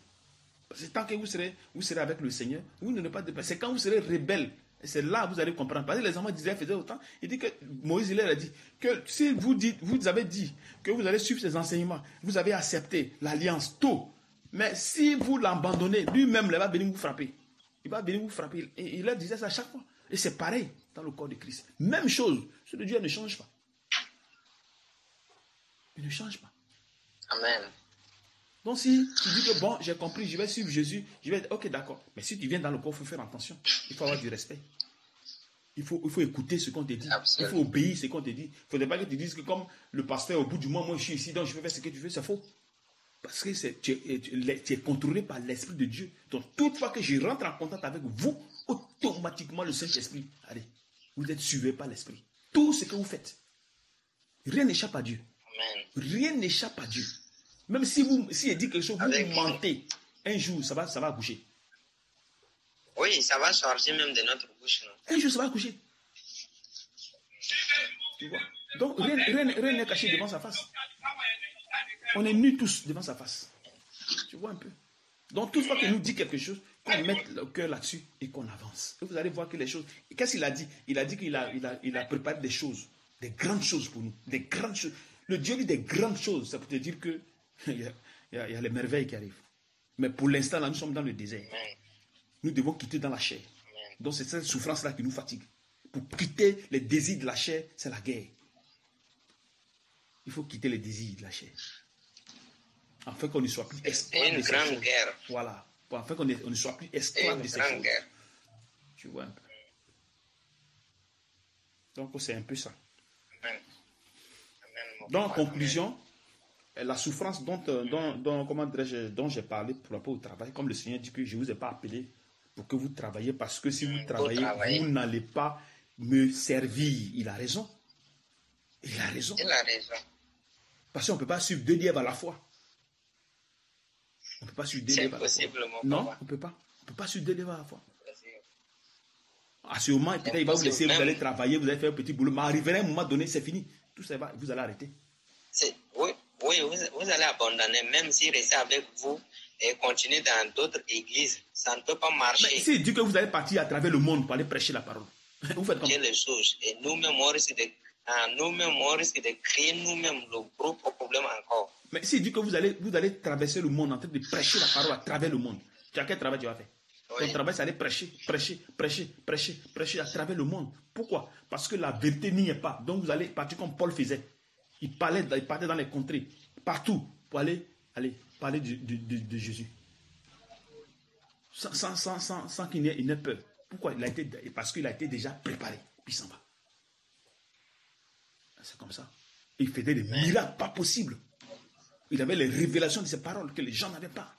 Parce que tant que vous serez avec le Seigneur, vous n'aurez pas de problème. C'est quand vous serez rebelle. Et c'est là que vous allez comprendre. Parce que les enfants d'Israël faisaient autant. Il dit que Moïse, il leur a dit que si vous avez dit que vous allez suivre ces enseignements, vous avez accepté l'alliance, tout. Mais si vous l'abandonnez, lui-même, il va venir vous frapper. Il va venir vous frapper. Et il leur disait ça à chaque fois. Et c'est pareil dans le corps de Christ. Même chose. Ce de Dieu ne change pas. Il ne change pas. Amen. Donc si tu dis que bon, j'ai compris, je vais suivre Jésus, je vais être ok, d'accord. Mais si tu viens dans le corps, il faut faire attention. Il faut avoir du respect. Il faut écouter ce qu'on te dit. Absolument. Il faut obéir ce qu'on te dit. Il ne faudrait pas que tu dises que comme le pasteur, au bout du mois, moi je suis ici, donc je peux faire ce que tu veux, c'est faux. Parce que tu es contrôlé par l'Esprit de Dieu. Donc toute fois que je rentre en contact avec vous, automatiquement le Saint-Esprit, allez, Vous êtes suivis par l'esprit. Tout ce que vous faites, rien n'échappe à Dieu. Amen. Rien n'échappe à Dieu. Même si il dit quelque chose, vous mentez. Un jour, ça va bouger. Oui, ça va sortir même de notre bouche. Non? Un jour, ça va coucher. Tu vois? Donc, rien n'est caché devant sa face. On est nus tous devant sa face. Tu vois un peu? Donc, toutefois qu'il nous dit quelque chose, qu'on mette le cœur là-dessus et qu'on avance. Et vous allez voir que les choses... Qu'est-ce qu'il a dit? Il a dit qu'il a préparé des choses, des grandes choses pour nous. Des grandes choses. Le Dieu dit des grandes choses. Ça peut te dire que il y a les merveilles qui arrivent. Mais pour l'instant, là, nous sommes dans le désert. Nous devons quitter dans la chair. Donc, c'est cette souffrance-là qui nous fatigue. Pour quitter les désirs de la chair, c'est la guerre. Il faut quitter les désirs de la chair. Afin qu'on ne soit plus esclave. C'est une grande guerre. Voilà. Afin qu'on ne soit plus esclave de ces choses. Guerre. Tu vois un peu. Donc, c'est un peu ça. Amen. Donc, en conclusion, la souffrance dont j'ai parlé pour rapport au travail, comme le Seigneur dit que je ne vous ai pas appelé pour que vous travailliez, parce que si vous travaillez, vous n'allez pas me servir. Il a raison. Il a raison. Il a raison. Parce qu'on ne peut pas suivre 2 lièvres à la fois. On ne peut pas suivre 2 lièvres à la fois. Non, on ne peut pas. On ne peut pas suivre 2 lièvres à la fois. À ce moment, peut-être il va vous laisser, vous allez travailler, vous allez faire un petit boulot, mais arriver à un moment donné, c'est fini. Tout ça va, vous allez arrêter. Oui, vous allez abandonner, même si rester avec vous et continuer dans d'autres églises, ça ne peut pas marcher. Mais s'il dit que vous allez partir à travers le monde pour aller prêcher la parole, vous faites comment? Les choses. Et nous-mêmes, on risque de créer nous-mêmes le propre problème encore. Mais s'il dit que vous allez traverser le monde en train de prêcher la parole à travers le monde, tu as quel travail tu vas faire? Oui. Ton travail, c'est aller prêcher à travers le monde. Pourquoi? Parce que la vérité n'y est pas. Donc vous allez partir comme Paul faisait. Il partait dans les contrées, partout, pour aller parler de Jésus. Sans qu'il n'ait peur. Pourquoi? Parce qu'il a été déjà préparé. Puis il s'en va. C'est comme ça. Il faisait des miracles pas possibles. Il avait les révélations de ces paroles que les gens n'avaient pas.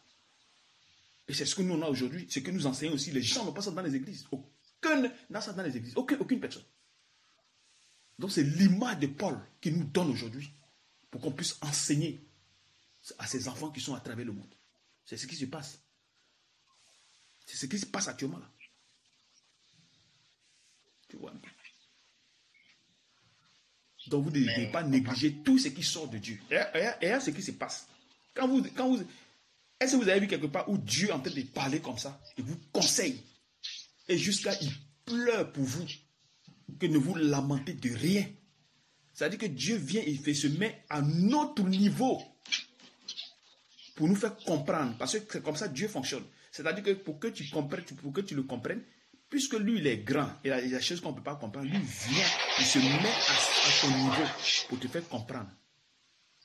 Et c'est ce que nous on a aujourd'hui. Ce que nous enseignons aussi. Les gens n'ont pas ça dans les églises. Aucun n'a ça dans les églises. Aucune personne. Donc c'est l'image de Paul qui nous donne aujourd'hui pour qu'on puisse enseigner à ces enfants qui sont à travers le monde. C'est ce qui se passe. C'est ce qui se passe actuellement là. Tu vois. Donc vous ne devez pas négliger tout ce qui sort de Dieu. Et ce qui se passe. Est-ce que vous avez vu quelque part où Dieu est en train de parler comme ça et vous conseille et jusqu'à il pleure pour vous que ne vous lamentez de rien. C'est-à-dire que Dieu vient et se met à notre niveau pour nous faire comprendre. Parce que c'est comme ça que Dieu fonctionne. C'est-à-dire que pour que tu le comprennes, puisque lui, il est grand et il y a des choses qu'on ne peut pas comprendre, lui vient, il se met à ton niveau pour te faire comprendre.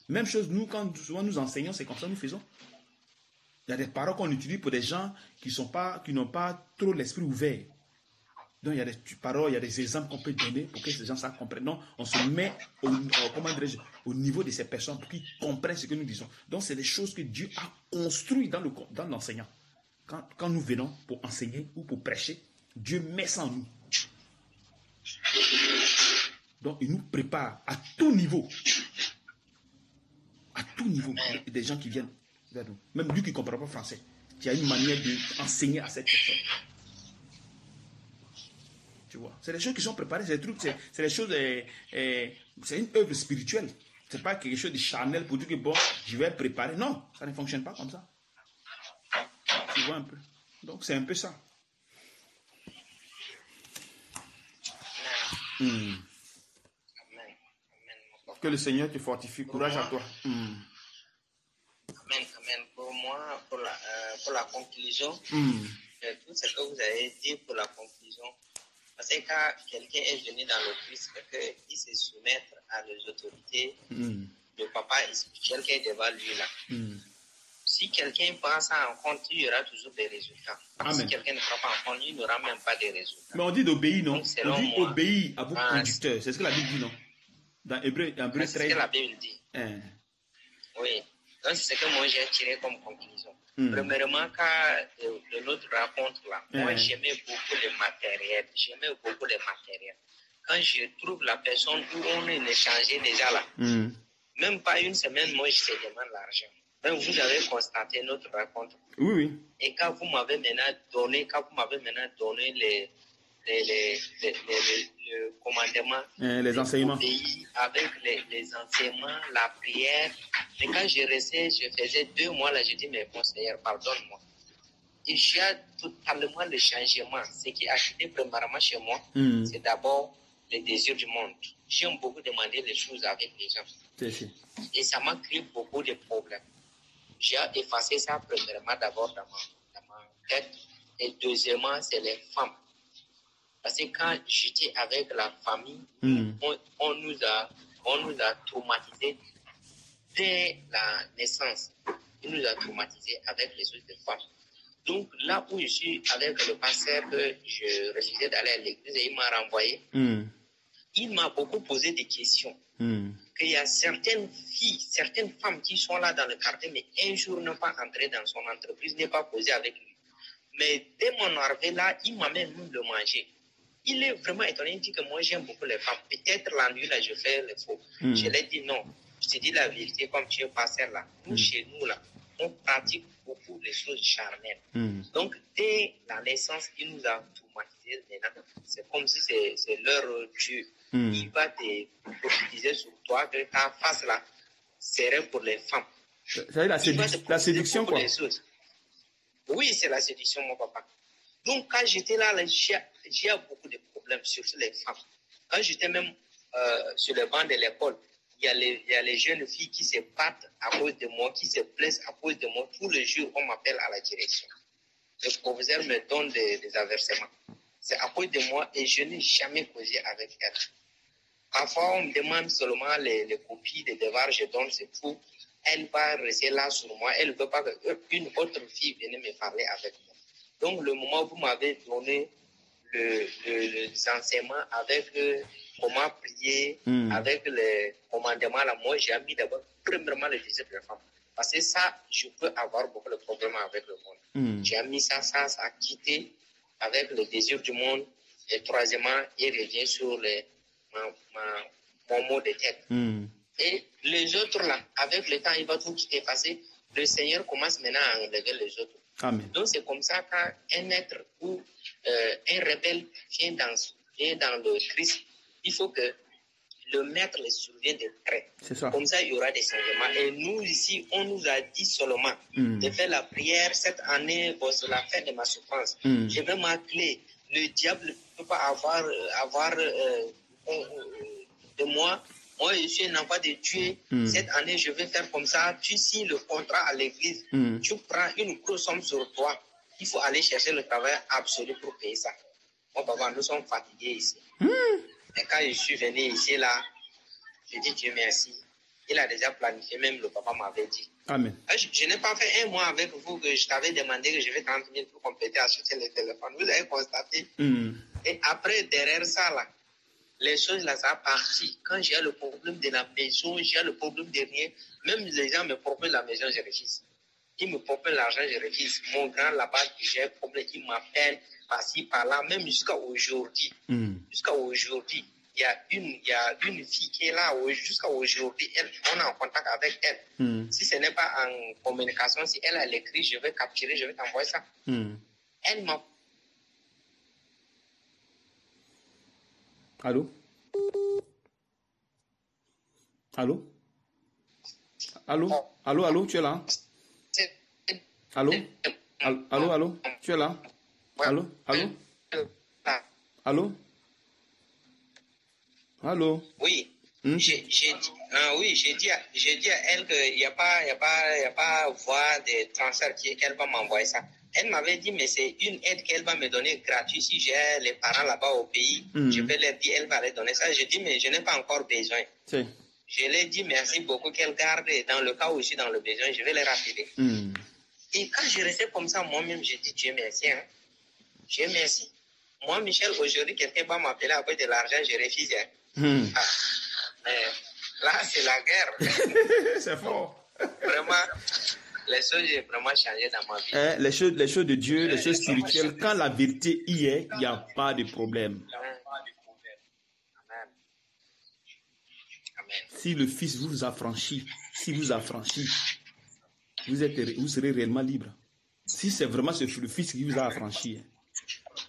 Même chose, nous, quand souvent nous enseignons, c'est comme ça que nous faisons. Il y a des paroles qu'on utilise pour des gens qui n'ont pas trop l'esprit ouvert. Donc, il y a des paroles, il y a des exemples qu'on peut donner pour que ces gens ça comprennent. Donc, on se met au niveau de ces personnes pour qu'ils comprennent ce que nous disons. Donc, c'est des choses que Dieu a construites dans l'enseignant. Quand nous venons pour enseigner ou pour prêcher, Dieu met ça en nous. Donc, il nous prépare à tout niveau. À tout niveau. Des gens qui viennent vers nous. Même lui qui ne comprend pas français. Il y a une manière d'enseigner à cette personne. Tu vois, c'est des choses qui sont préparées, c'est des trucs, c'est des choses, c'est une œuvre spirituelle. C'est pas quelque chose de charnel pour dire que bon, je vais préparer. Non, ça ne fonctionne pas comme ça. Tu vois un peu. Donc c'est un peu ça. Que le Seigneur te fortifie. Courage à toi. Amen. Pour moi, pour la conclusion, tout ce que vous avez dit pour la conclusion, parce que quand quelqu'un est venu dans le Christ, il se soumettre à les autorités, le papa spirituel qui est devant lui là. Si quelqu'un prend ça en compte, il y aura toujours des résultats. Amen. Si quelqu'un ne prend pas en compte, il n'aura même pas de résultats. Mais on dit d'obéir, non? Donc, on dit obéir à vos conducteurs. C'est ce que la Bible dit, non? Dans Hébreu 13. C'est ce que la Bible dit. Oui. Donc, c'est ce que moi j'ai tiré comme conclusion. Premièrement, quand de notre rencontre là, moi j'aimais beaucoup le matériel. quand je trouve la personne où on est échangé déjà là, même pas une semaine, moi, je te demande l'argent. Donc, vous avez constaté notre rencontre. Oui, oui. Et quand vous m'avez maintenant donné, le commandement, les enseignements, pays avec les enseignements, la prière. Et quand je restais, je faisais 2 mois là, je dis, mais bon Seigneur, pardonne-moi. Et j'ai totalement le changement. Ce qui a quitté premièrement chez moi, c'est d'abord les désirs du monde. J'aime beaucoup demander les choses avec les gens. Et ça m'a créé beaucoup de problèmes. J'ai effacé ça premièrement d'abord dans ma tête. Et deuxièmement, c'est les femmes. Parce que quand j'étais avec la famille, on nous a traumatisés dès la naissance. Il nous a traumatisés avec les autres femmes. Donc là où je suis avec le pasteur, je refusais d'aller à l'église et il m'a renvoyé. Il m'a beaucoup posé des questions. Qu'il y a certaines filles, certaines femmes qui sont là dans le quartier, mais un jour n'ont pas entré dans son entreprise, n'est pas posé avec lui. Mais dès mon arrivée là, il m'a même mis le manger. Il est vraiment étonné, il dit que moi j'aime beaucoup les femmes. Peut-être la nuit là, je fais le faux. Je lui ai dit non, je te dis la vérité comme tu es pasteur là. Nous, chez nous là, on pratique beaucoup les choses charnelles. Donc, dès la naissance, il nous a traumatisés maintenant. C'est comme si c'est leur Dieu. Il va te prophétiser sur toi que ta face là serait pour les femmes. C'est la séduction quoi. Oui, c'est la séduction, mon papa. Donc, quand j'étais là, j'ai beaucoup de problèmes, surtout les femmes. Quand j'étais même sur le banc de l'école, il y a les jeunes filles qui se battent à cause de moi, qui se blessent à cause de moi. Tous les jours, on m'appelle à la direction. Le professeur me donne des avertissements. C'est à cause de moi et je n'ai jamais causé avec elle. Parfois, on me demande seulement les copies des devoirs, je donne, c'est tout. Elle va rester là sur moi. Elle ne veut pas qu'une autre fille vienne me parler avec moi. Donc, le moment où vous m'avez donné les enseignements avec comment prier, avec les commandements, là, moi, j'ai mis d'abord, premièrement, le désir de la femme. Parce que ça, je peux avoir beaucoup de problèmes avec le monde. J'ai mis ça a quitté avec le désir du monde. Et troisièmement, il revient sur mon mot de tête. Et les autres, là, avec le temps, il va tout effacer. Le Seigneur commence maintenant à enlever les autres. Amen. Donc, c'est comme ça qu'un être ou un rebelle vient dans le Christ, il faut que le maître les souvienne de près. Comme ça, il y aura des changements. Et nous, ici, on nous a dit seulement de faire la prière cette année, c'est la fin de ma souffrance. Je vais m'atteler. Le diable ne peut pas avoir de moi. Moi, je suis un enfant de Dieu. Cette année, je vais faire comme ça. Tu signes le contrat à l'église. Tu prends une grosse somme sur toi. Il faut aller chercher le travail absolu pour payer ça. Moi, papa, nous sommes fatigués ici. Et quand je suis venu ici, là, je dis Dieu merci. Il a déjà planifié, même le papa m'avait dit. Amen. Je n'ai pas fait 1 mois avec vous que je t'avais demandé que je vais 30 000 pour compléter, acheter le téléphone. Vous avez constaté. Et après, derrière ça, là, les choses là, ça a parti. Quand j'ai le problème de la maison, j'ai le problème de rien. Même les gens me proposent la maison, je refuse. Ils me proposent l'argent, je refuse. Mon grand là-bas, j'ai un problème, il m'appelle par-ci, par-là, même jusqu'à aujourd'hui. Jusqu'à aujourd'hui, il y a une fille qui est là, jusqu'à aujourd'hui, on est en contact avec elle. Si ce n'est pas en communication, si elle a l'écrit, je vais capturer, je vais t'envoyer ça. Elle m'a... Allô? Allô? Allô? Allô, allô, tu es là? Allô? Allô, allô, tu es là? Allô? Allô? Allô? Allô? Oui. J'ai dit à elle qu'il n'y a pas voie de transfert qu'elle va m'envoyer ça. Elle m'avait dit, mais c'est une aide qu'elle va me donner gratuite. Si j'ai les parents là-bas au pays, je vais leur dire, elle va leur donner ça. Je dis, mais je n'ai pas encore besoin. Je leur ai dit, merci beaucoup qu'elle garde. Dans le cas où je suis dans le besoin, je vais les rappeler. Et quand je restais comme ça, moi-même, je dis, Dieu merci. Hein. Dieu merci. Moi, Michel, aujourd'hui, quelqu'un va m'appeler à cause de l'argent, je refuse. Hein. Mais là, c'est la guerre. C'est fort. Vraiment, les choses ont vraiment changé dans ma vie. Les choses de Dieu, les choses spirituelles, quand la vérité y est, il n'y a pas de problème. Si le Fils vous affranchit, vous serez réellement libre. Si c'est vraiment le Fils qui vous a affranchi.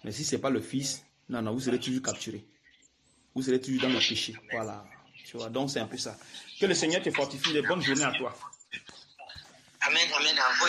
Mais si ce n'est pas le Fils, non, vous serez toujours capturé. Vous serez toujours dans le péché. Voilà. Tu vois, donc c'est un peu ça. Que le Seigneur te fortifie. Bonne journée à toi. Amen, amen.